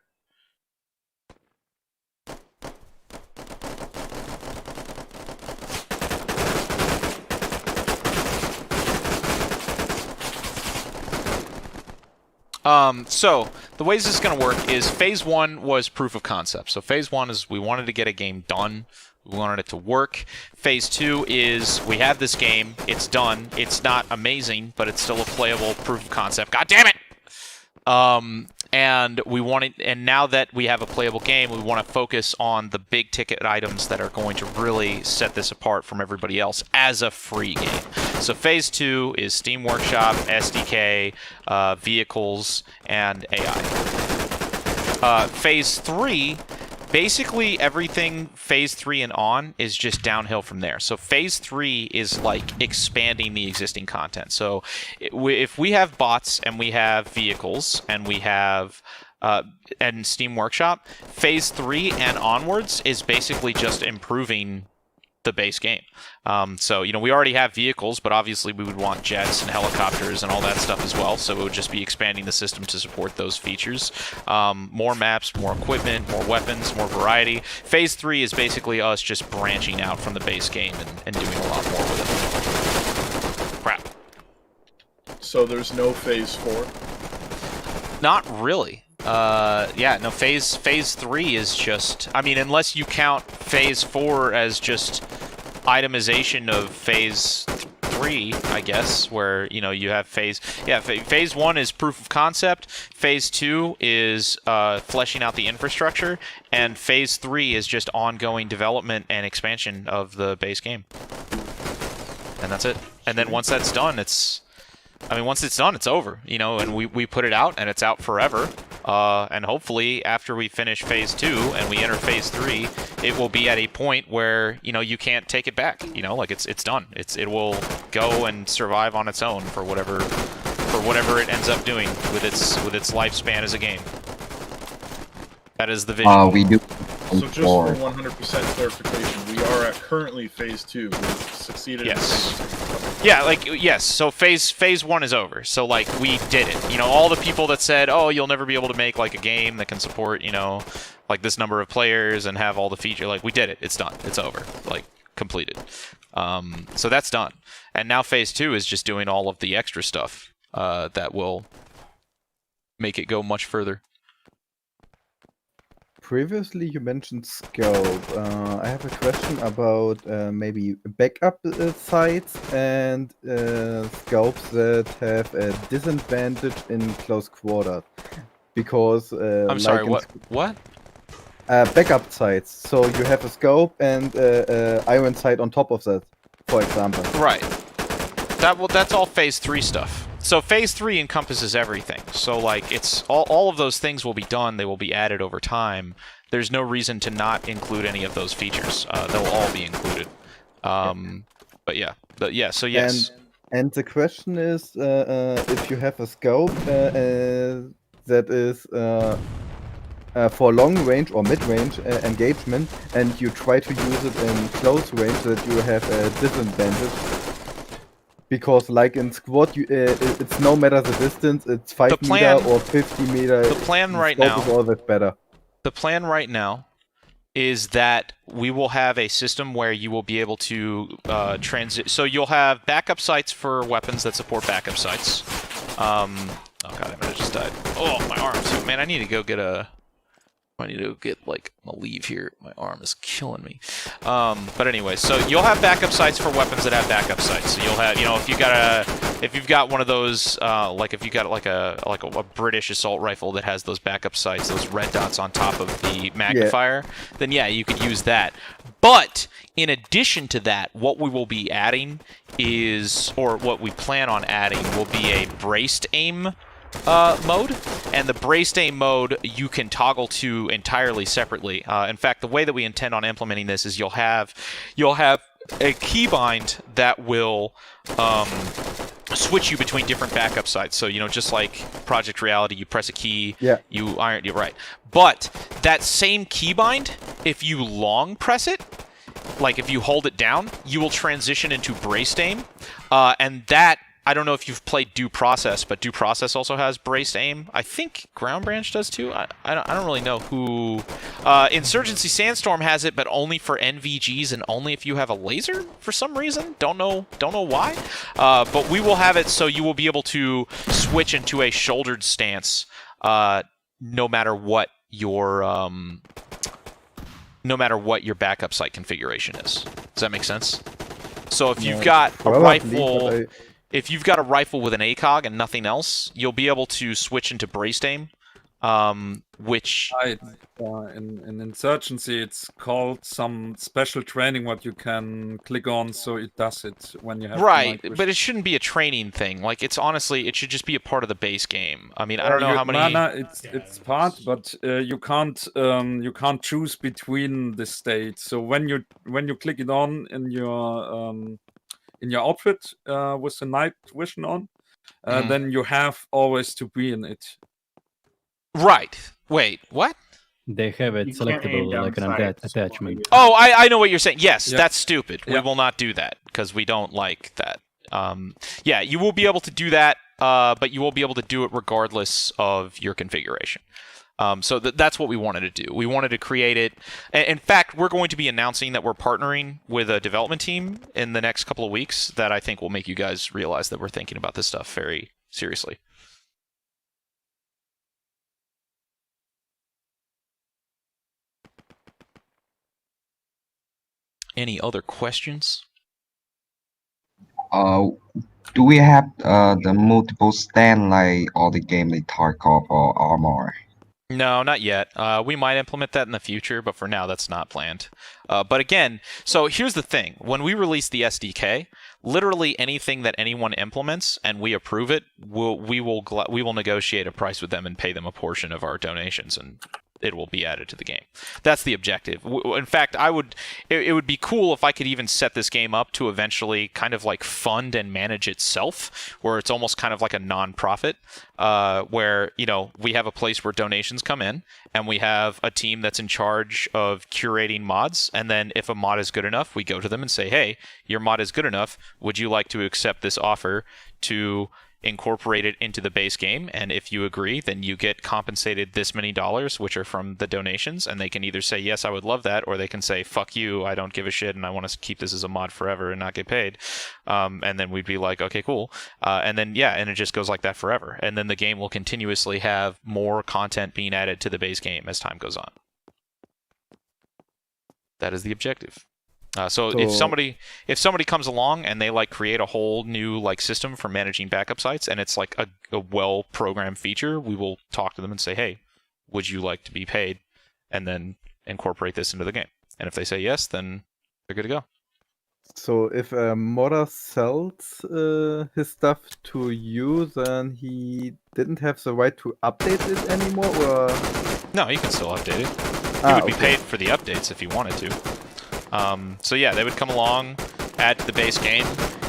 So the ways this is going to work is phase 1 was proof of concept. So phase 1 is we wanted to get a game done. We wanted it to work. Phase 2 is we have this game. It's done. It's not amazing, but it's still a playable proof of concept. God damn it! And we wanted, and now that we have a playable game, we want to focus on the big ticket items that are going to really set this apart from everybody else as a free game. So phase 2 is Steam Workshop, SDK, vehicles, and AI. Phase 3, basically everything phase 3 and on is just downhill from there. So phase 3 is like expanding the existing content. So if we have bots and we have vehicles and we have and Steam Workshop, phase 3 and onwards is basically just improving the base game. So, you know, we already have vehicles, but obviously we would want jets and helicopters and all that stuff as well, so it would just be expanding the system to support those features. More maps, more equipment, more weapons, more variety. Phase 3 is basically us just branching out from the base game and doing a lot more with it. Crap. So there's no phase 4? Not really. Yeah, no, phase 3 is just, I mean, unless you count phase 4 as just itemization of phase 3, I guess, where, you know, you have phase 1 is proof of concept, phase 2 is fleshing out the infrastructure, and phase 3 is just ongoing development and expansion of the base game. And that's it. And then once that's done, once it's done, it's over, you know, and we put it out, and it's out forever. And hopefully, after we finish phase 2 and we enter phase 3, it will be at a point where, you know, you can't take it back. You know, like it's done. It will go and survive on its own for whatever it ends up doing with its lifespan as a game. That is the vision. So just for 100% clarification, we are at currently phase 2. We've succeeded. Yes. Yeah, like yes. So phase 1 is over. So like we did it. You know, all the people that said, "Oh, you'll never be able to make like a game that can support, you know, like this number of players and have all the features." Like we did it. It's done. It's over. Like completed. So that's done. And now phase 2 is just doing all of the extra stuff that will make it go much further. Previously, you mentioned scope. I have a question about maybe backup sites and scopes that have a disadvantage in close quarters. Because I'm sorry. What? Backup sites. So you have a scope and iron sight on top of that, for example. Right. That's all phase 3 stuff. So phase 3 encompasses everything. So like it's all of those things will be done. They will be added over time. There's no reason to not include any of those features. They'll all be included. But yeah. So yes. And the question is, if you have a scope that is for long range or mid range engagement, and you try to use it in close range, that you have a disadvantage. Because, like in squad, it's no matter the distance, it's 5 meter or 50 meter. The plan right now is always better. The plan right now is that we will have a system where you will be able to transit. So you'll have backup sites for weapons that support backup sites. Oh god, I just died. Oh, my arm too. Man, I need to go get a. I need to get like a leave here. My arm is killing me. But anyway, so you'll have backup sites for weapons that have backup sites. So you'll have, you know, if you've got one of those, like if you got like a British assault rifle that has those backup sites, those red dots on top of the magnifier, then yeah, you could use that. But in addition to that, what we will be adding is, or what we plan on adding, will be a braced aim mode, and the braced aim mode you can toggle to entirely separately. In fact, the way that we intend on implementing this is you'll have a keybind that will switch you between different backup sites. So, you know, just like Project Reality, you press a key, you're right. But that same keybind, if you long press it, like if you hold it down, you will transition into braced aim, and that, I don't know if you've played Due Process, but Due Process also has braced aim. I think Ground Branch does too. I don't really know who. Insurgency Sandstorm has it, but only for NVGs and only if you have a laser for some reason. Don't know why. But we will have it so you will be able to switch into a shouldered stance, no matter what your backup site configuration is. Does that make sense? So if you've got a rifle. If you've got a rifle with an ACOG and nothing else, you'll be able to switch into braced aim, which... in Insurgency, it's called some special training what you can click on, so it does it when you have... Right, but it shouldn't be a training thing. Like, it's honestly, it should just be a part of the base game. I mean, I don't know how many... it's part, but you can't choose between the states. So when you click it on in your outfit with the night vision on, then you have always to be in it. Right. Wait, what? They have it selectable like an attachment. Oh, I know what you're saying. Yes, that's stupid. We will not do that because we don't like that. Yeah, you will be able to do that, but you will be able to do it regardless of your configuration. So that's what we wanted to do. We wanted to create it. In fact, we're going to be announcing that we're partnering with a development team in the next couple of weeks that I think will make you guys realize that we're thinking about this stuff very seriously. Any other questions? Do we have the multiple stand like all the game like Tarkov or Armor? No, not yet. We might implement that in the future, but for now, that's not planned. But again, so here's the thing. When we release the SDK, literally anything that anyone implements and we approve it, we will negotiate a price with them and pay them a portion of our donations. And it will be added to the game. That's the objective. In fact, it would be cool if I could even set this game up to eventually kind of like fund and manage itself, where it's almost kind of like a non-profit, where, you know, we have a place where donations come in, and we have a team that's in charge of curating mods, and then if a mod is good enough, we go to them and say, hey, your mod is good enough, would you like to accept this offer to incorporate it into the base game? And if you agree, then you get compensated this many dollars, which are from the donations, and they can either say, yes, I would love that, or they can say, fuck you, I don't give a shit, and I want to keep this as a mod forever and not get paid. And then we'd be like, okay, cool. And then, yeah, and it just goes like that forever. And then the game will continuously have more content being added to the base game as time goes on. That is the objective. So if somebody comes along and they like create a whole new like system for managing backup sites, and it's like a well-programmed feature, we will talk to them and say, hey, would you like to be paid, and then incorporate this into the game. And if they say yes, then they're good to go. So if a modder sells his stuff to you, then he didn't have the right to update it anymore, or? No, you can still update it. He would be paid for the updates if he wanted to. So yeah, they would come along, add to the base game.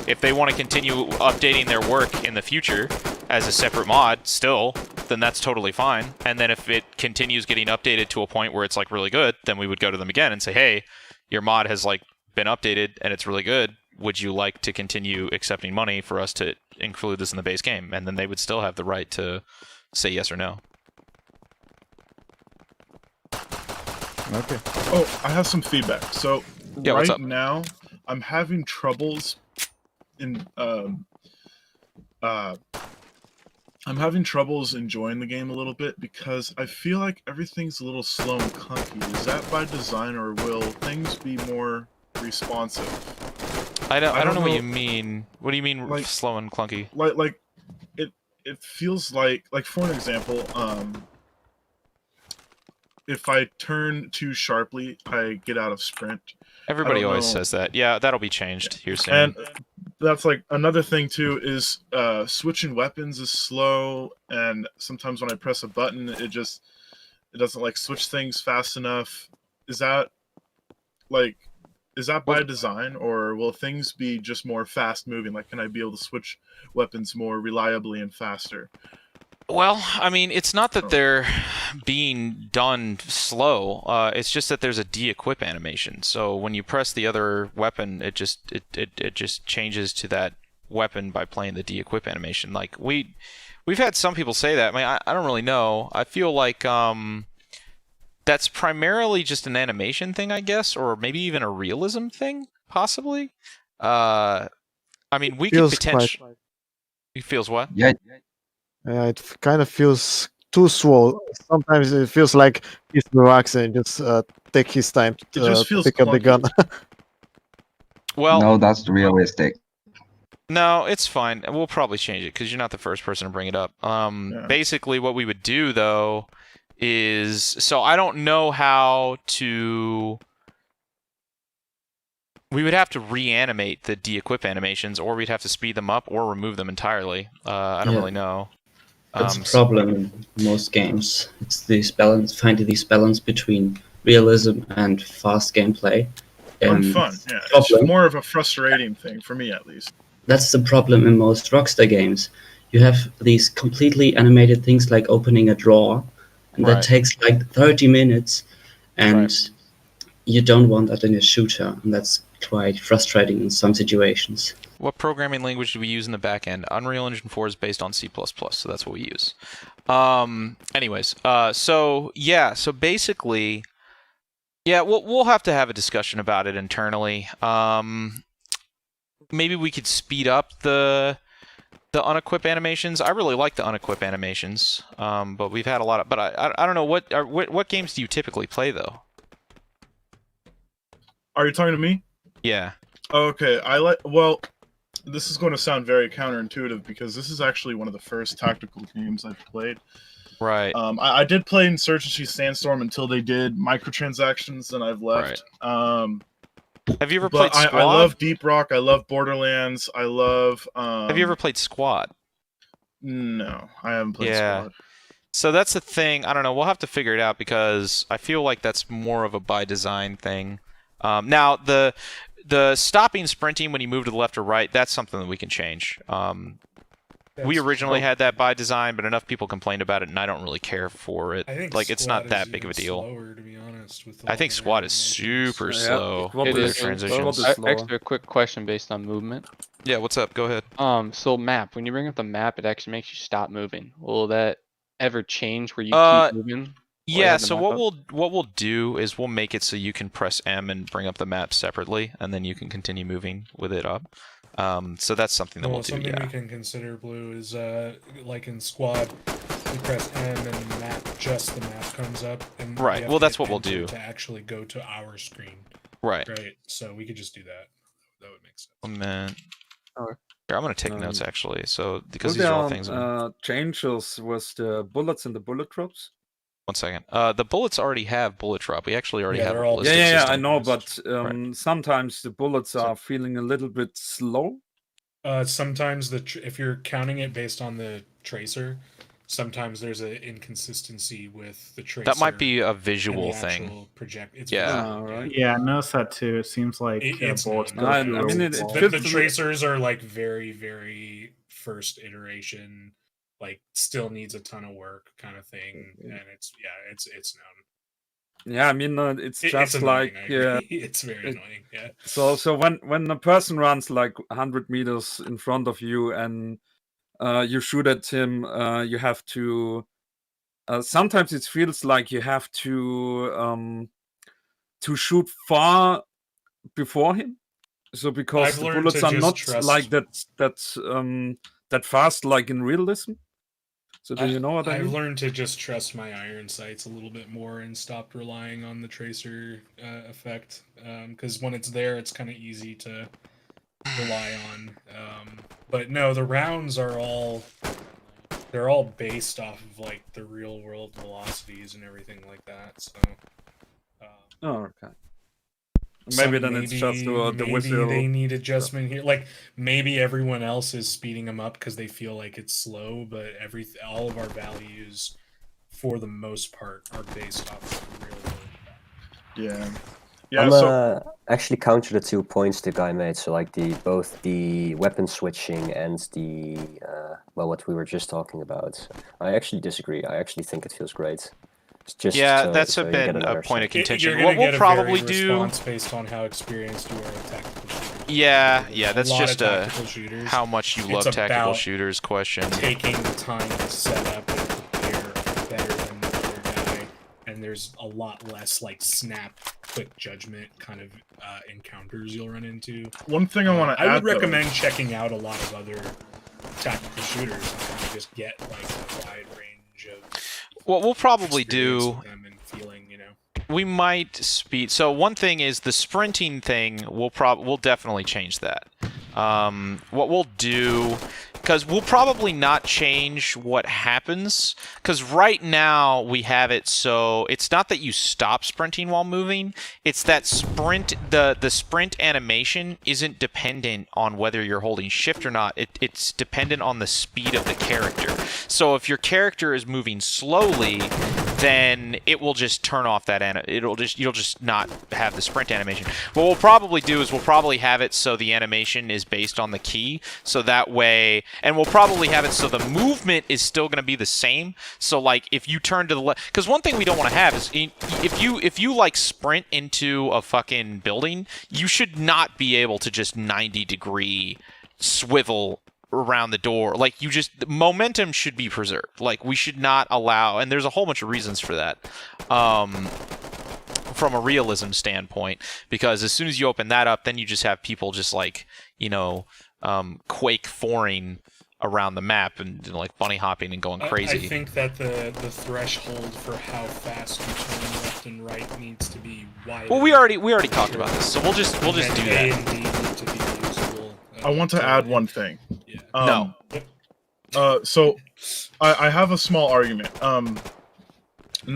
If they want to continue updating their work in the future as a separate mod still, then that's totally fine. And then if it continues getting updated to a point where it's like really good, then we would go to them again and say, hey, your mod has like been updated and it's really good. Would you like to continue accepting money for us to include this in the base game? And then they would still have the right to say yes or no. Okay. Oh, I have some feedback. So yeah, what's right up? now, I'm having troubles in I'm having troubles enjoying the game a little bit because I feel like everything's a little slow and clunky. Is that by design, or will things be more responsive? I don't know what you mean. What do you mean, like, slow and clunky? Like it feels like for an example, if I turn too sharply, I get out of sprint. Everybody always says that. Yeah, that'll be changed here soon. And that's like another thing too, is switching weapons is slow, and sometimes when I press a button, it doesn't like switch things fast enough. Is that by design, or will things be just more fast moving? Like, can I be able to switch weapons more reliably and faster? Well, I mean, it's not that they're being done slow. It's just that there's a de-equip animation. So when you press the other weapon, it just changes to that weapon by playing the de-equip animation. Like we've had some people say that. I mean, I don't really know. I feel like that's primarily just an animation thing, I guess, or maybe even a realism thing, possibly. I mean, we could potentially. It feels what? Yeah. It kind of feels too slow. Sometimes it feels like he's relaxing and just take his time to pick up the gun. Well, no, that's realistic. No, it's fine. We'll probably change it because you're not the first person to bring it up. Basically, what we would do though is, so I don't know how to. We would have to reanimate the de-equip animations, or we'd have to speed them up or remove them entirely. I don't really know. That's a problem in most games. It's this balance, finding this balance between realism and fast gameplay. And fun, yeah. It's more of a frustrating thing, for me at least. That's the problem in most Rockstar games. You have these completely animated things like opening a drawer, and that takes like 30 minutes, and you don't want that in a shooter, and that's quite frustrating in some situations. What programming language do we use in the back end? Unreal Engine 4 is based on C++, so that's what we use. Anyways, so basically, yeah, we'll have to have a discussion about it internally. Maybe we could speed up the unequip animations. I really like the unequip animations, but we've had a lot of. But I don't know what games do you typically play though? Are you talking to me? Yeah. Okay, this is going to sound very counterintuitive because this is actually one of the first tactical games I've played. Right. I did play Insurgency Sandstorm until they did microtransactions, and I've left. Have you ever played Squad? I love Deep Rock. I love Borderlands. I love. Have you ever played Squad? No, I haven't played Squad. So that's the thing. I don't know. We'll have to figure it out because I feel like that's more of a by design thing. Now the stopping sprinting when you move to the left or right, that's something that we can change. We originally had that by design, but enough people complained about it, and I don't really care for it. I think Like, it's not that big of a deal. Slower, to be honest, with I think squad is super slow It with their is. transitions. Extra quick question based on movement. Yeah, what's up? Go ahead. So map. When you bring up the map, it actually makes you stop moving. Will that ever change where you keep moving? Yeah, so what we'll do is we'll make it so you can press M and bring up the map separately, and then you can continue moving with it up. So that's something that we'll do. Something we can consider, Blue, is like in squad, we press M and the map, just the map comes up. And right. Well, that's what we'll do to actually go to our screen. Right. Right. So we could just do that. That would make sense. Oh man. Here, I'm gonna take notes actually. So because Will these are all there things. changes with the bullets and the bullet drops? 1 second. The bullets already have bullet drop. We actually already have a Yeah, ballistic yeah, system. I know, but sometimes the bullets are feeling a little bit slow. Sometimes if you're counting it based on the tracer, sometimes there's an inconsistency with the tracer. That might be a and visual the thing. actual It's Yeah. visual, Yeah, I noticed that too. It seems like It's bullets known. go I through mean, a it wall. feels The to me- tracers are like very, very first iteration, like still needs a ton of work kind of thing, and it's known. Yeah, I mean, it's just annoying, like I agree. It's very annoying. Yeah. So when a person runs like 100 meters in front of you and you shoot at him, you have to. Sometimes it feels like you have to shoot far before him. So because I've the learned bullets to are just not trust- like that fast, like in realism. So do you know what I mean? I've learned to just trust my iron sights a little bit more and stopped relying on the tracer effect. Because when it's there, it's kind of easy to rely on. But no, the rounds are they're all based off of like the real world velocities and everything like that. So. Oh, okay. Maybe then it's just the maybe whistle. they need adjustment here. Like maybe everyone else is speeding them up because they feel like it's slow, but all of our values, for the most part, are based off of the real world. Yeah. I'm actually counter the 2 points the guy made. So like both the weapon switching and the what we were just talking about. I actually disagree. I actually think it feels great. Just that's so been a point of contention. You're What gonna we'll get probably a do. response based on how experienced you are at tactical shooters. Yeah, that's lot of just tactical shooters. how much you It's love tactical about shooters question. Taking the time to set up and prepare better than the other guy, and there's a lot less like snap, quick judgment kind of encounters you'll run into. One thing I want to add, I would recommend checking out a lot of other tactical shooters and kind of just get like a wide range of. What we'll probably do. With them and feeling, We might speed. So one thing is the sprinting thing. We'll definitely change that. What we'll do, because we'll probably not change what happens, because right now we have it so it's not that you stop sprinting while moving. It's that the sprint animation isn't dependent on whether you're holding shift or not. It's dependent on the speed of the character. So if your character is moving slowly, then it will just turn off that you'll just not have the sprint animation. What we'll probably do is we'll probably have it so the animation is based on the key, so that way, and we'll probably have it so the movement is still going to be the same. So like if you turn to the left, because one thing we don't want to have is if you like sprint into a fucking building, you should not be able to just 90-degree swivel around the door. Like the momentum should be preserved. Like we should not allow, and there's a whole bunch of reasons for that from a realism standpoint, because as soon as you open that up, then you just have people just like Quake 4ing around the map and like bunny hopping and going crazy. I think that the threshold for how fast you turn left and right needs to be wider. Well, we already talked about this, so we'll just do A that. and B need to be usable. I want to add one thing. Yeah. No. So I have a small argument. And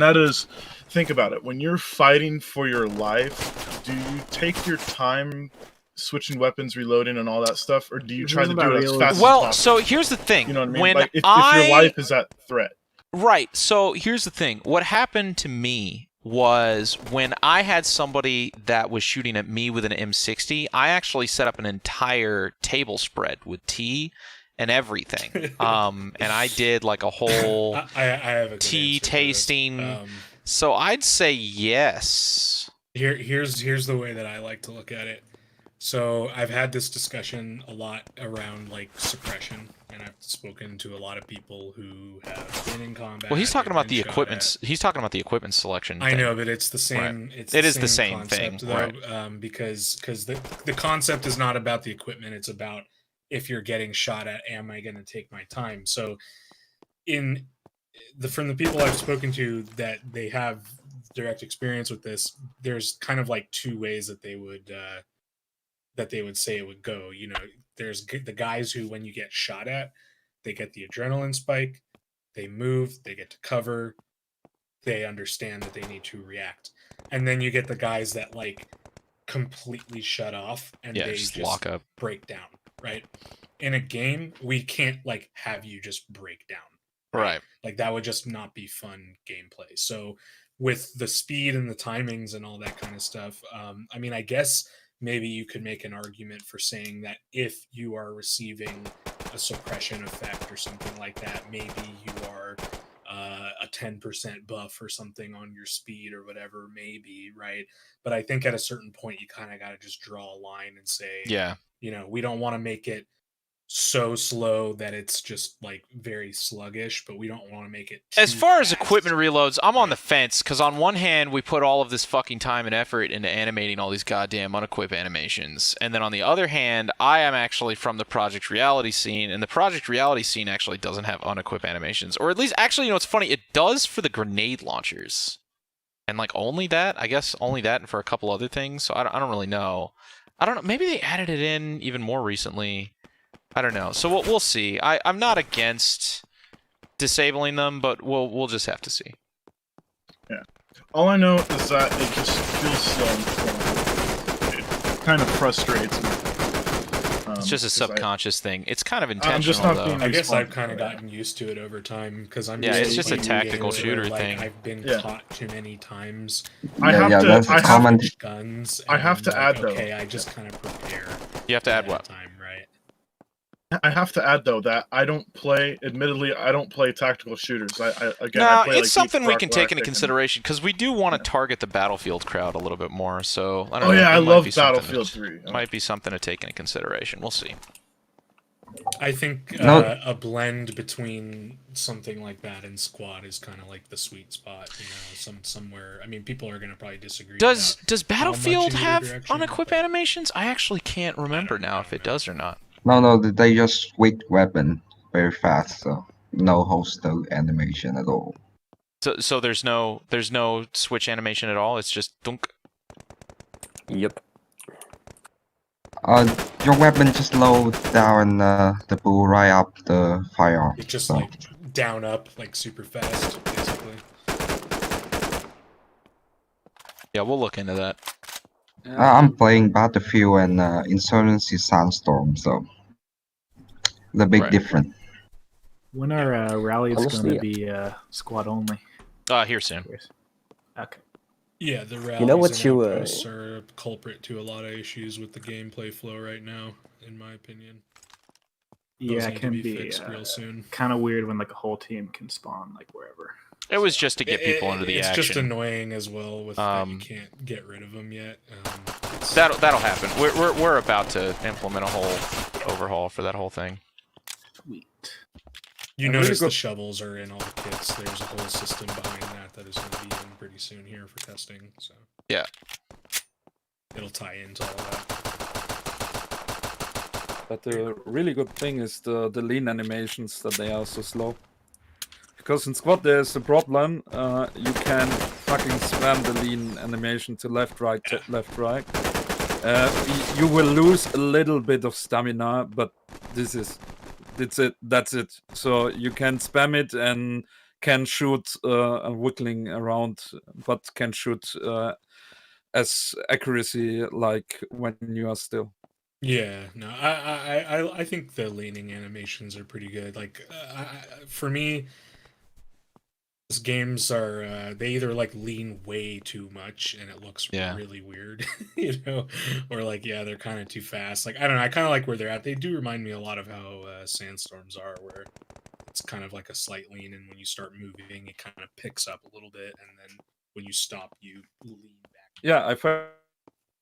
that is, think about it. When you're fighting for your life, do you take your time switching weapons, reloading, and all that stuff, or do you try to do it as fast as possible? So here's the thing. You know what I mean? When like if your life is at threat. Right. So here's the thing. What happened to me was when I had somebody that was shooting at me with an M60, I actually set up an entire table spread with tea and everything. And I did like a whole I have a good tea answer for this. tasting. So I'd say yes. Here's the way that I like to look at it. So I've had this discussion a lot around like suppression, and I've spoken to a lot of people who have been in combat. Well, he's talking and about the been shot equipment. at. He's talking about the equipment selection. I thing. know, but it's the same. Right. It is the same concept, thing, though, right? Because the concept is not about the equipment. It's about if you're getting shot at, am I going to take my time? So, from the people I've spoken to that they have direct experience with this, there's kind of like two ways that they would say it would go. You know, there's the guys who, when you get shot at, they get the adrenaline spike, they move, they get to cover, they understand that they need to react. And then you get the guys that like completely shut off and they just lock up, break down, right? In a game, we can't like have you just break down. Right. Like that would just not be fun gameplay. So with the speed and the timings and all that kind of stuff, I mean, I guess maybe you could make an argument for saying that if you are receiving a suppression effect or something like that, maybe you are a 10% buff or something on your speed or whatever, maybe, right? But I think at a certain point, you kind of got to just draw a line and say, yeah, you know, we don't want to make it so slow that it's just like very sluggish, but we don't want to make it too as far as fast. equipment reloads, I'm on the fence because on one hand we put all of this fucking time and effort into animating all these goddamn unequipped animations, and then on the other hand, I am actually from the Project Reality scene, and the Project Reality scene actually doesn't have unequipped animations, or at least actually, you know, it's funny, it does for the grenade launchers, and like only that, I guess, only that, and for a couple other things. So I don't really know. I don't know. Maybe they added it in even more recently. I don't know. So we'll see. I'm not against disabling them, but we'll just have to see. Yeah. All I know is that it just feels slow. It kind of frustrates me. It's just a subconscious thing. It's kind of I'm intentional, just not though. being I guess I've responsible. kind of gotten used to it over time because I'm Yeah, used it's to just a playing tactical games where, shooter like, thing. I've been Yeah. caught too many times. I have to common. switch guns. I have and, to like, add, though. Okay, I just kind of prepare. You have to add ahead what? of time, right? I have to add though that I don't play. Admittedly, I don't play tactical shooters. I No, play, it's like, something Deep we Rock can take into Galactic consideration because we do want to target the Battlefield crowd a little bit more. So I don't Oh know. yeah, it I might love be something Battlefield that- 3. Might be something to take into consideration. We'll see. I think No. a blend between something like that and squad is kind of like the sweet spot. You know, somewhere. I mean, people are going to probably disagree. Does about how much Battlefield in either have direction, unequipped but- animations? I actually can't remember now if it does or not. No, they just switch weapon very fast, so no holster animation at all. So there's no switch animation at all. It's just dunk. Yep. Your weapon just loads down the bull right up the firearm. It's just so. like down up, like super fast, basically. Yeah, we'll look into that. I'm playing Battlefield and Insurgency Sandstorm, so the big difference. When are rallies going Honestly, to be squad only? Here soon. Okay. Yeah, the rallies You know what and you, outposts are a culprit to a lot of issues with the gameplay flow right now, in my opinion. Those Yeah, need it to can be be fixed real soon. kind of weird when like a whole team can spawn like wherever. It was just to get people into the it's action. just annoying as well with that you can't get rid of them yet. That'll happen. We're about to implement a whole overhaul for that whole thing. Sweet. You And notice really the good- shovels are in all the kits. There's a whole system behind that is going to be in pretty soon here for testing. So yeah, it'll tie into all of that. But the really good thing is the lean animations, that they are so slow. Because in squad there's a problem. You can fucking spam the lean animation to left, right, left, right. You will lose a little bit of stamina, but that's it. So you can spam it and can shoot wiggling around, but can shoot as accuracy like when you are still. Yeah, no, I think the leaning animations are pretty good. Like for me, games are they either like lean way too much and it looks really weird, you know, or like they're kind of too fast. Like I don't know, I kind of like where they're at. They do remind me a lot of how Sandstorms are, where it's kind of like a slight lean, and when you start moving, it kind of picks up a little bit, and then when you stop, you lean back. Yeah, I find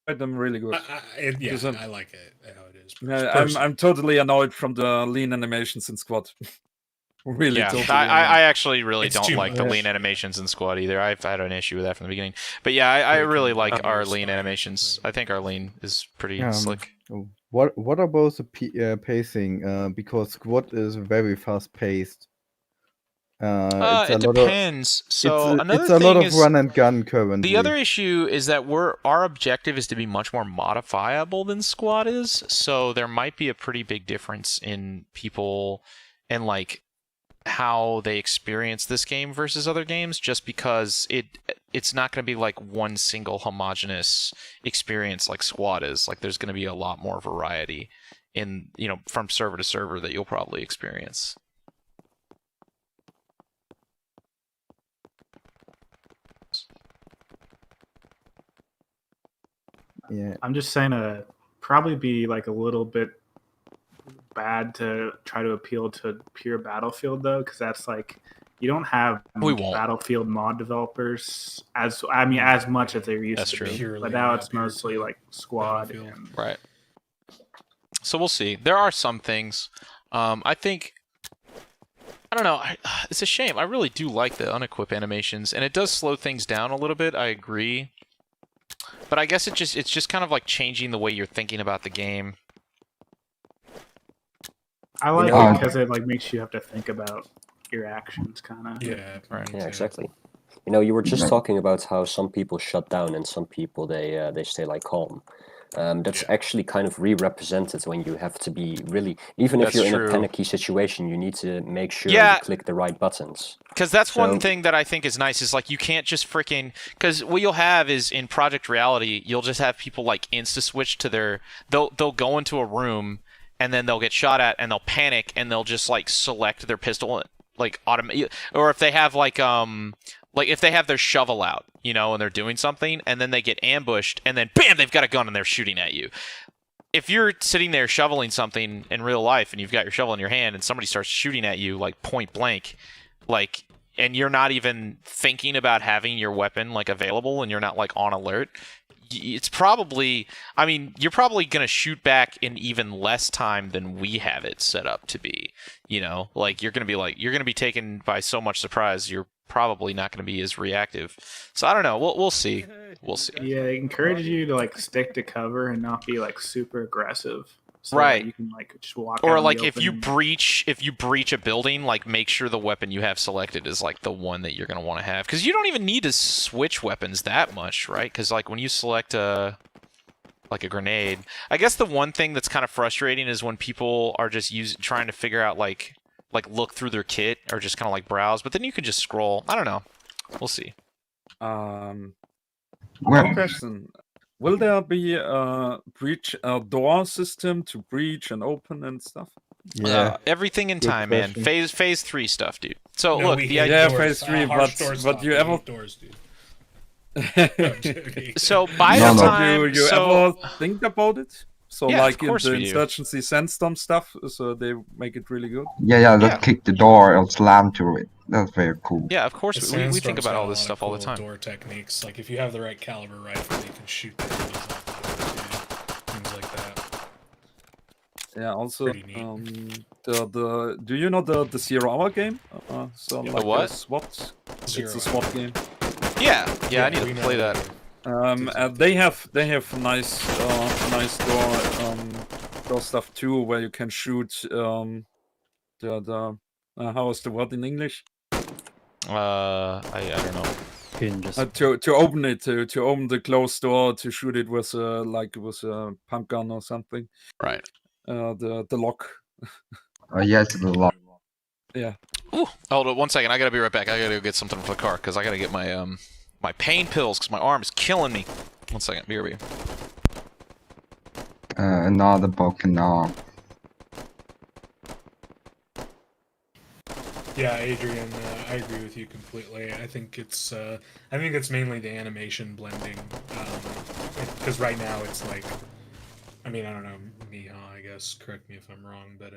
them really good. I like it how it is. I'm totally annoyed from the lean animations in Squad. Really, yeah, totally I actually really It's don't too like the much. lean animations in Squad either. I've had an issue with that from the beginning. But yeah, I really like our lean animations. I think our lean is pretty slick. What about the pacing? Because Squad is very fast paced. It depends. So another it's a thing lot of is run and gun currently. the other issue is that our objective is to be much more modifiable than Squad is. So there might be a pretty big difference in people and like how they experience this game versus other games, just because it's not going to be like one single homogeneous experience like Squad is. Like there's going to be a lot more variety in, you know, from server to server that you'll probably experience. Yeah, I'm just saying probably be like a little bit bad to try to appeal to pure Battlefield though, because that's like you don't have Battlefield mod developers as much as there used to be. Purely, but now it's mostly like Squad. Right. So we'll see. There are some things. I think. I don't know. It's a shame. I really do like the unequip animations, and it does slow things down a little bit. I agree. But I guess it's just kind of like changing the way you're thinking about the game. I like it because it like makes you have to think about your actions, kind of. Yeah, right. Yeah, exactly. You know, you were just talking about how some people shut down and some people they stay like calm. That's actually kind of re-represented when you have to be really, even if you're in a panicky situation, you need to make sure you click the right buttons. Because that's one thing that I think is nice is like you can't just freaking, because what you'll have is in Project Reality, you'll just have people like insta switch to their, they'll go into a room and then they'll get shot at and they'll panic and they'll just like select their pistol like automatically, or if they have like if they have their shovel out, you know, and they're doing something and then they get ambushed and then bam, they've got a gun and they're shooting at you. If you're sitting there shoveling something in real life and you've got your shovel in your hand and somebody starts shooting at you like point blank, like, and you're not even thinking about having your weapon like available and you're not like on alert, it's probably, I mean, you're probably going to shoot back in even less time than we have it set up to be, you know, like you're going to be taken by so much surprise, you're probably not going to be as reactive. So I don't know. We'll see. We'll see. Yeah, it encourages you to like stick to cover and not be like super aggressive. So right. You can like just walk. Or out like in the if you open. breach a building, like make sure the weapon you have selected is like the one that you're going to want to have, because you don't even need to switch weapons that much, right? Because like when you select like a grenade, I guess the one thing that's kind of frustrating is when people are just trying to figure out like look through their kit or just kind of like browse, but then you can just scroll. I don't know. We'll see. One question. Will there be a door system to breach and open and stuff? Yeah. Everything in time, man. Phase 3 stuff, dude. So No, look, we the hate idea. phase 3, but you ever doors, dude. So by the time you ever think about it? So yeah, like of in course the we do. Insurgency Sandstorm stuff, so they make it really good. Let's kick the door or slam through it. That's very cool. Yeah, of course we think about all this got a stuff all the cool time. Door techniques, like if you have the right caliber rifle, you can shoot the enemies off the door, too. Things like that. Yeah, also Pretty neat. the do you know the 0 Hour game? So The like what? a SWAT. Zero It's a SWAT game. Yeah, I need we to know play that. They have nice door stuff too, where you can shoot the how is the word in English? I don't know. Can just To open it, to open the closed door, to shoot it with a pump gun or something. Right. The lock. Yes, the lock. Yeah. Ooh, hold on 1 second. I gotta be right back. I gotta go get something for the car because I gotta get my my pain pills because my arm is killing me. 1 second. Be right back. Another broken arm. Yeah, Adrian, I agree with you completely. I think it's mainly the animation blending, because right now it's like, I mean, I don't know, Miha, I guess, correct me if I'm wrong, but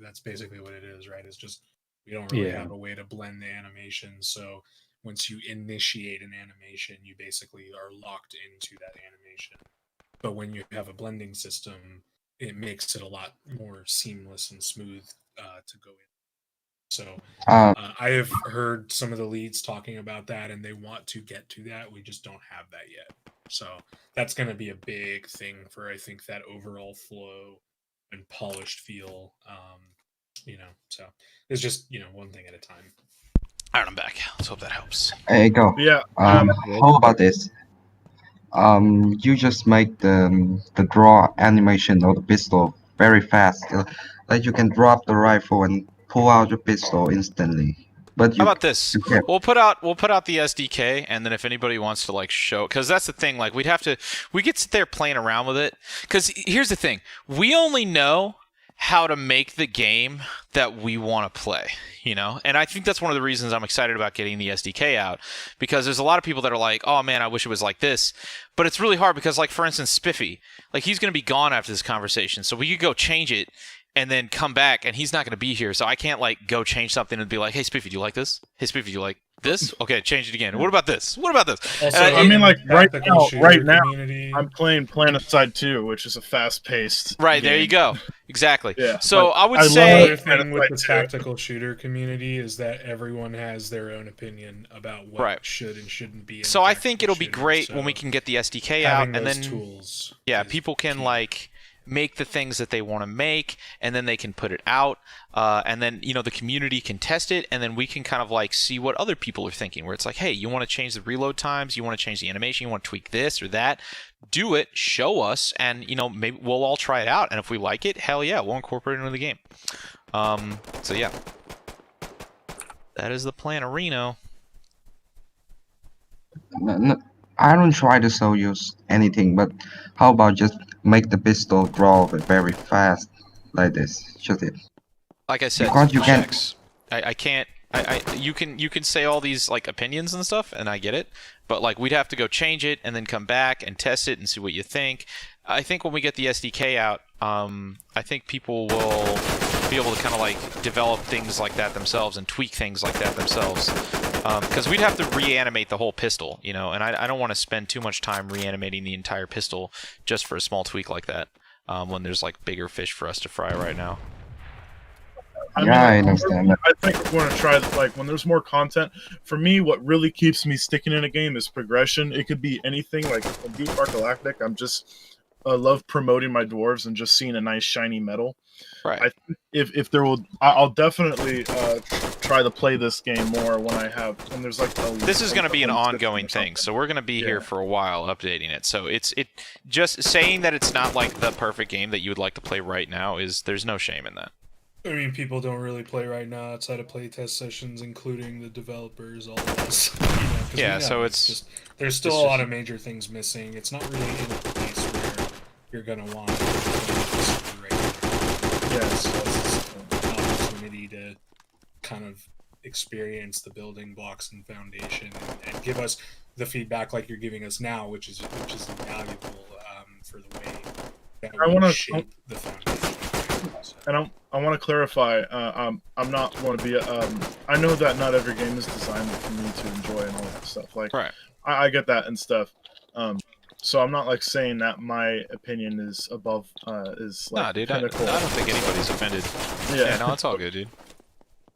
that's basically what it is, right? It's just we don't really have a way to blend the animation, so once you initiate an animation, you basically are locked into that animation. But when you have a blending system, it makes it a lot more seamless and smooth to go in. So I have heard some of the leads talking about that, and they want to get to that. We just don't have that yet. So that's going to be a big thing for, I think, that overall flow and polished feel. So it's just one thing at a time. All right, I'm back. Let's hope that helps. There you go. Yeah. How about this? You just make the draw animation of the pistol very fast. Like you can drop the rifle and pull out your pistol instantly. But How about this? We'll put out the SDK, and then if anybody wants to like show, because that's the thing. Like we get sit there playing around with it. Because here's the thing: we only know how to make the game that we want to play, and I think that's one of the reasons I'm excited about getting the SDK out, because there's a lot of people that are like, oh man, I wish it was like this, but it's really hard because, like, for instance, Spiffy, like, he's going to be gone after this conversation, so we could go change it and then come back, and he's not going to be here, so I can't like go change something and be like, hey Spiffy, do you like this? Hey Spiffy, do you like this? Okay, change it again. What about this? What about this? Also, I mean, like right now, I'm playing PlanetSide 2, which is a fast-paced. Right, game. there you go. Exactly. Yeah. So I would the say other thing with the tactical shooter community is that everyone has their own opinion about what should and shouldn't be. So I think it'll be great when we can get the SDK out, and then tools people can like make the things that they want to make, and then they can put it out, and then the community can test it, and then we can kind of like see what other people are thinking, where it's like, hey, you want to change the reload times, you want to change the animation, you want to tweak this or that, do it, show us, and maybe we'll all try it out, and if we like it, hell yeah, we'll incorporate it into the game. So yeah, that is the plan, Reno. No, I don't try to sell you anything, but how about just make the pistol draw very fast, like this? Just it. Like I said, because you can. I can't. You can say all these like opinions and stuff, and I get it, but like we'd have to go change it and then come back and test it and see what you think. I think when we get the SDK out, I think people will be able to kind of like develop things like that themselves and tweak things like that themselves. Because we'd have to reanimate the whole pistol, and I don't want to spend too much time reanimating the entire pistol just for a small tweak like that, when there's like bigger fish for us to fry right now. I understand that. I think we're going to try, like, when there's more content, for me, what really keeps me sticking in a game is progression. It could be anything, like in Deep Dark Galactic, I love promoting my dwarves and just seeing a nice shiny metal. Right. I think if there will, I'll definitely try to play this game more when there's like this is going to be an ongoing thing, so we're going to be here for a while updating it. So it just saying that it's not like the perfect game that you would like to play right now there's no shame in that. I mean, people don't really play right now outside of playtest sessions, including the developers, all of us. Yeah, so it's just there's still a lot of major things missing. It's not really in a place where you're gonna want to right now. Yeah, so it's an opportunity to kind of experience the building blocks and foundation, and give us the feedback like you're giving us now, which is invaluable for the way that we shape the foundation. And I want to clarify. I'm not going to be. I know that not every game is designed for me to enjoy and all that stuff. Like, I get that and stuff. So I'm not like saying that my opinion is above. Is like nah, dude. I don't think anybody's offended. Yeah, no, it's all good, dude.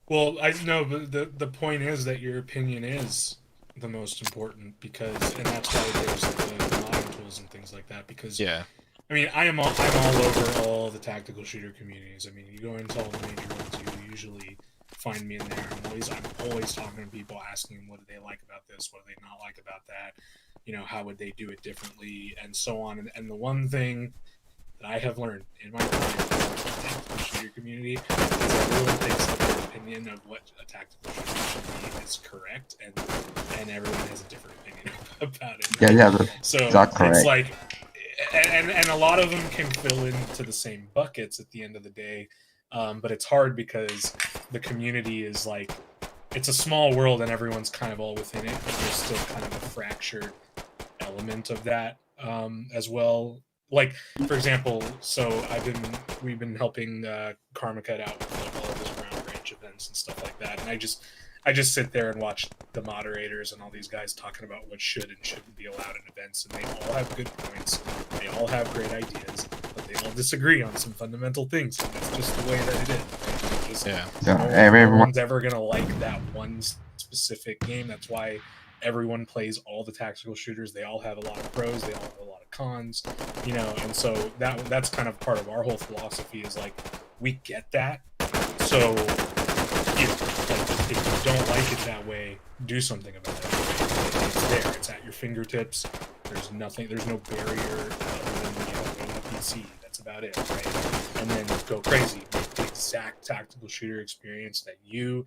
Well, I know, but the point is that your opinion is the most important, and that's why there's the line tools and things like that. Because I mean, I'm all over all the tactical shooter communities. I mean, you go into all the major ones, you usually find me in there. I'm always talking to people, asking them what do they like about this, what do they not like about that, how would they do it differently, and so on. And the one thing that I have learned in my time in the tactical shooter community is everyone thinks that their opinion of what a tactical shooter should be is correct, and everyone has a different opinion about it. Right? Yeah, so that's correct. It's like. And a lot of them can fill into the same buckets at the end of the day, But it's hard because the community is like, it's a small world and everyone's kind of all within it, but there's still kind of a fractured element of that as well. Like, for example, so we've been helping Karmacut out with like all of his ground range events and stuff like that, and I just sit there and watch the moderators and all these guys talking about what should and shouldn't be allowed in events, and they all have good points, they all have great ideas, but they all disagree on some fundamental things, and that's just the way that it is. Right? Just, no one's ever gonna like that one specific game. That's why everyone plays all the tactical shooters. They all have a lot of pros, they all have a lot of cons, you know, and so that's kind of part of our whole philosophy is like, we get that, so if you don't like it that way, do something about it. It's there, it's at your fingertips. There's no barrier other than playing a PC. That's about it, right? And then go crazy, make the exact tactical shooter experience that you,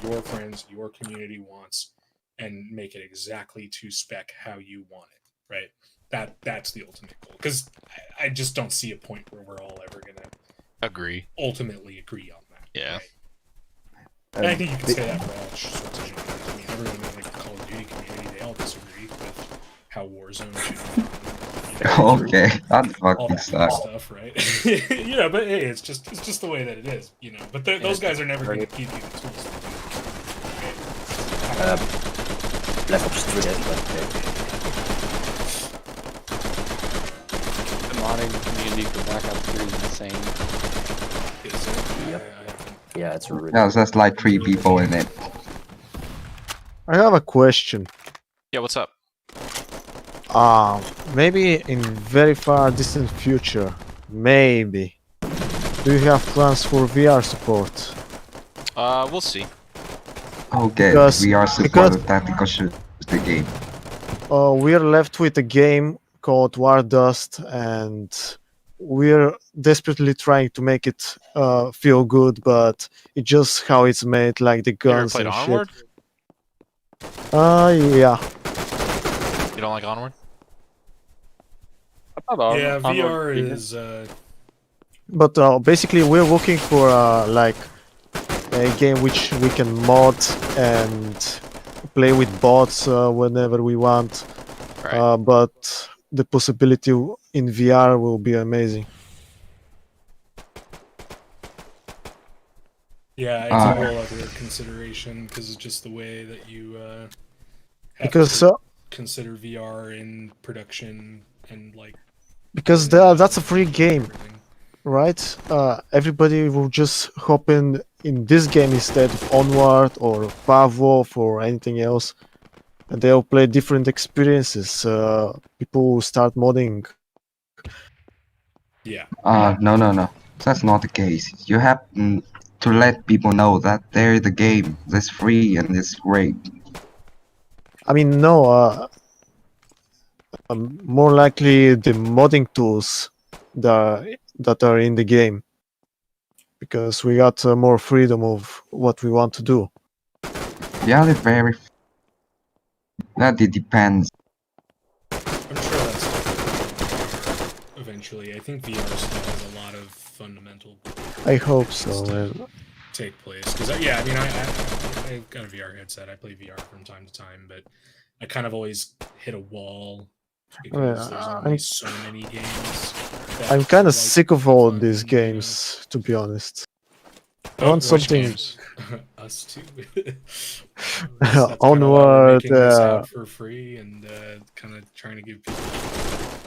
your friends, your community wants, and make it exactly to spec how you want it, right? That's the ultimate goal. Because I just don't see a point where we're all ever gonna ultimately agree on that. Yeah. Right? And I think you can say that for all sorts of genres. I mean, everyone in like the Call of Duty community, they all disagree with how Warzone should be done. Okay, that all fucking that sucks. stuff, right? Yeah, but hey, it's just the way that it is, you know. But those guys are never going to give you the tools to do it. Black Ops 3 has like The modding community for Black Ops 3 is insane. Yep. Yeah, it's really. No, there's like 3 people in it. I have a question. Yeah, what's up? Maybe in very far distant future, maybe. Do you have plans for VR support? We'll see. Okay, we are support of tactical shooter game. We're left with a game called War Dust, and we're desperately trying to make it feel good, but it's just how it's made, like the guns you ever and played Onward? shit. Yeah. You don't like Onward? Yeah, VR is. But basically, we're looking for like a game which we can mod and play with bots whenever we want. Right. But the possibility in VR will be amazing. Yeah, it's a whole other consideration because it's just the way that you have to consider VR in production and like. Because that's a free game, right? Everybody will just hop in this game instead of Onward or Pavlov or anything else, and they'll play different experiences. People will start modding. Yeah. No. That's not the case. You have to let people know that there is a game that's free and it's great. I mean, no. More likely the modding tools that are in the game, because we got more freedom of what we want to do. Yeah, that it depends. I'm sure that's eventually. I think VR still has a lot of fundamental. I hope so, man. Take place because yeah, I mean, I've got a VR headset. I play VR from time to time, but I kind of always hit a wall. Because there's only so many games. I'm kind of sick of all these games, to be honest. I want something. Us too. Onward. For free and kind of trying to give people.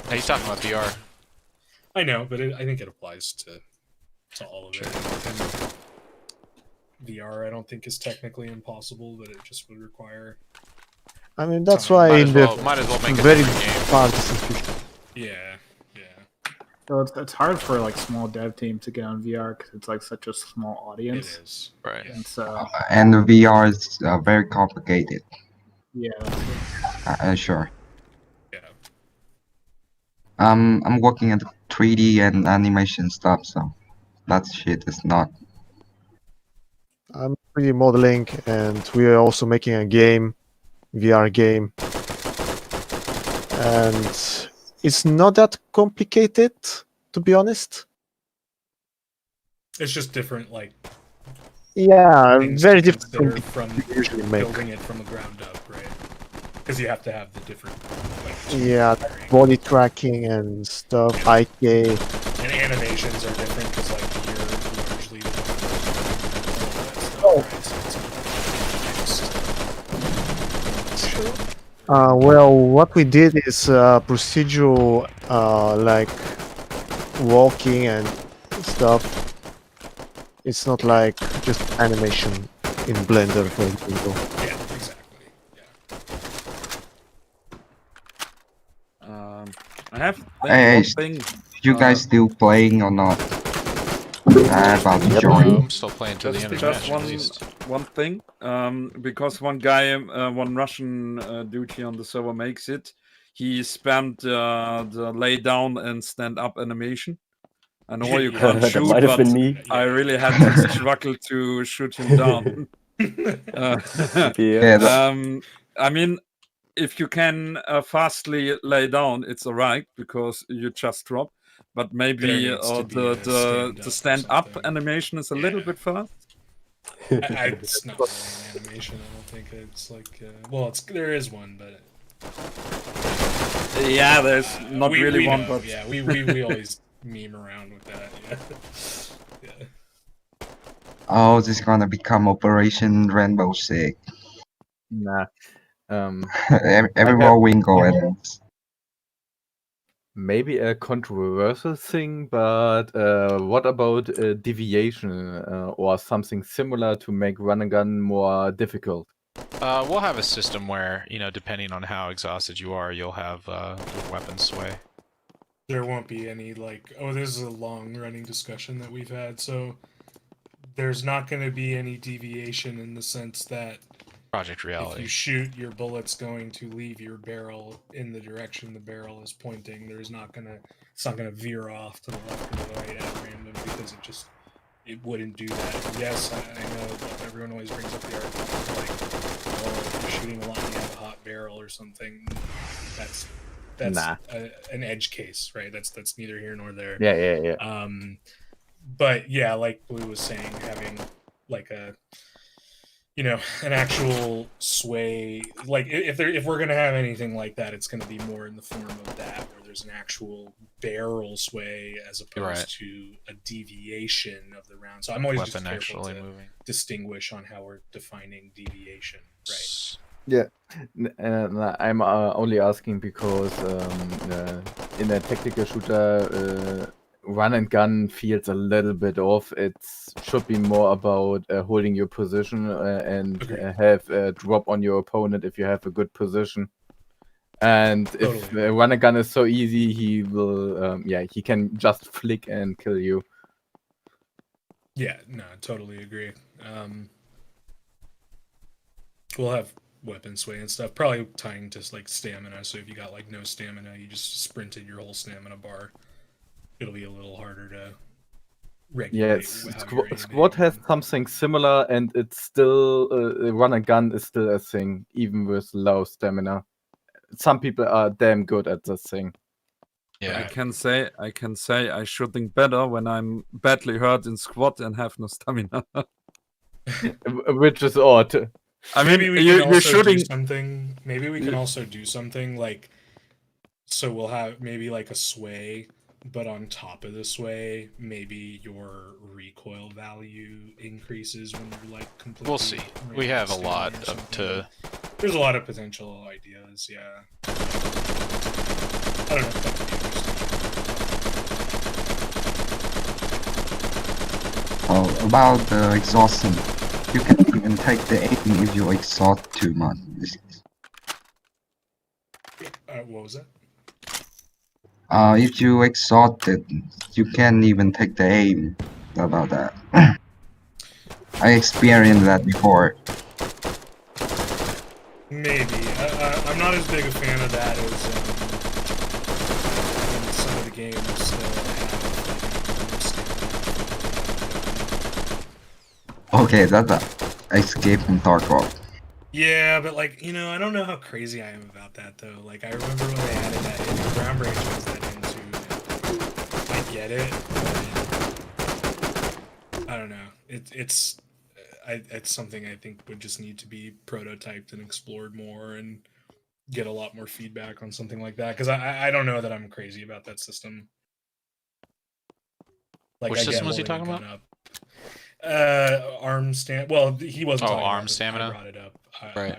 Now he's talking about VR. I know, but I think it applies to all of it. And VR, I don't think is technically impossible, but it just would require. I mean, that's why in the might as well make very a different game. far distant future. Yeah. So it's hard for like small dev team to get on VR because it's like such a small audience. It is. Right. And so. And the VR is very complicated. Yeah. Sure. Yeah. I'm working at 3D and animation stuff, so that shit is not. I'm 3D modeling, and we are also making a game, VR game, and it's not that complicated, to be honest. It's just different, like Yeah, things very to different consider from from you usually make. building it from the ground up, right? Because you have to have the different, like, Yeah, like body tracking and stuff, IK. and animations are different because like you're largely the one doing all that stuff, right? So Well, what we did is procedural, like walking and stuff. It's not like just animation in Blender, for example. Yeah, exactly. I have Hey, one thing. you guys still playing or not? I'm about to join. I'm still playing till the end of the match, at least. One thing, because one guy, one Russian dude here on the server makes it. He spammed the lay down and stand up animation. I know you can't That shoot, might have but been me. I really had to struggle to shoot him down. I mean, if you can fastly lay down, it's alright because you just drop. But maybe the stand up animation is a little bit fast. It's not really an animation. I don't think it's like. Well, there is one, but. Yeah, there's not really one, know, but yeah, we always meme around with that. Yeah. Yeah. Oh, this is gonna become Operation Rainbow Six. Nah. Everywhere we go, and maybe a controversial thing, but what about deviation or something similar to make run and gun more difficult? We'll have a system where, you know, depending on how exhausted you are, you'll have your weapon sway. There won't be any, like, oh, this is a long-running discussion that we've had, so there's not going to be any deviation in the sense that Project Reality. if you shoot, your bullet's going to leave your barrel in the direction the barrel is pointing. It's not gonna veer off to the left or the right at random because it wouldn't do that. Yes, I know that everyone always brings up the argument like, oh, if you're shooting a lot and you have a hot barrel or something, that's an edge case, right? That's neither here nor there. Yeah. But yeah, like Blue was saying, having like a an actual sway, like if we're gonna have anything like that, it's gonna be more in the form of that, where there's an actual barrel sway as opposed to a deviation of the round. So I'm always just careful to distinguish on how we're defining deviation, right? Yeah, I'm only asking because in a tactical shooter, run and gun feels a little bit off. It should be more about holding your position and have a drop on your opponent if you have a good position. And if run and gun is so easy, he will, he can just flick and kill you. Yeah, no, totally agree. We'll have weapon sway and stuff, probably tying to like stamina. So if you got like no stamina, you just sprinted your whole stamina bar. It'll be a little harder to regulate. Yes, Squad has something similar, and it's still run and gun is still a thing, even with low stamina. Some people are damn good at this thing. Yeah, I can say I'm shooting better when I'm badly hurt in squad and have no stamina. Which is odd. I mean, maybe we can also do something. Maybe we can also do something like, so we'll have maybe like a sway, but on top of the sway, maybe your recoil value increases when you're like completely. We'll see. We have a lot to. There's a lot of potential ideas. Yeah. I don't know. That could be interesting. Oh, about the exhausting. You can even take the aim if you exhaust too much. What was that? If you exhaust it, you can't even take the aim. How about that? I experienced that before. Maybe. I'm not as big a fan of that as some of the games Okay, that's a escape from Tarkov. Yeah, but like, I don't know how crazy I am about that though. Like, I remember when they added that in, Ground Breach was that into, I get it, don't know. It's something I think would just need to be prototyped and explored more and get a lot more feedback on something like that. Because I don't know that I'm crazy about that system. Like, Which system was he talking about? Arm stamina. Well, he wasn't talking arm about stamina. I brought it up. Right.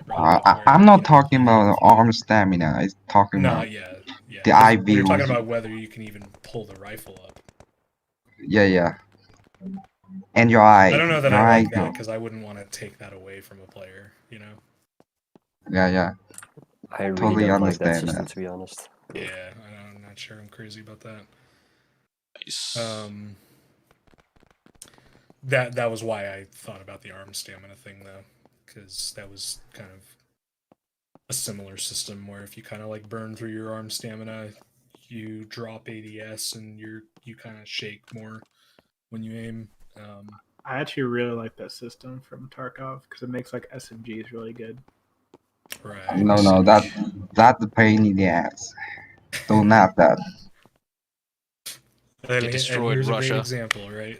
I'm not talking about arm stamina. I'm talking about the IV. You're talking about whether you can even pull the rifle up. Yeah. And your eye. I don't know that your I eye like that go. because I wouldn't want to take that away from a player. You know. Yeah. I really Totally don't like that understand system, that. to be honest. Yeah, I'm not sure I'm crazy about that. Nice. That was why I thought about the arm stamina thing though, because that was kind of a similar system where if you kind of like burn through your arm stamina, you drop ADS and you kind of shake more when you aim. I actually really like that system from Tarkov because it makes like SMGs really good. Right. No, that's a pain in the ass. Don't have that. They destroyed here's Russia. A great example, right?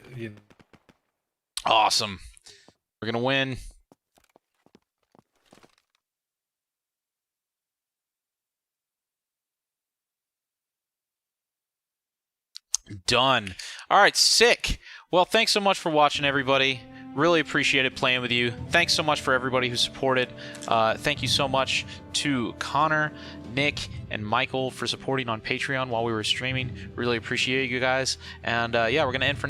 Awesome. We're gonna win. Done. All right, sick. Well, thanks so much for watching, everybody. Really appreciated playing with you. Thanks so much for everybody who supported. Thank you so much to Connor, Nick, and Michael for supporting on Patreon while we were streaming. Really appreciate you guys. And yeah, we're going to end for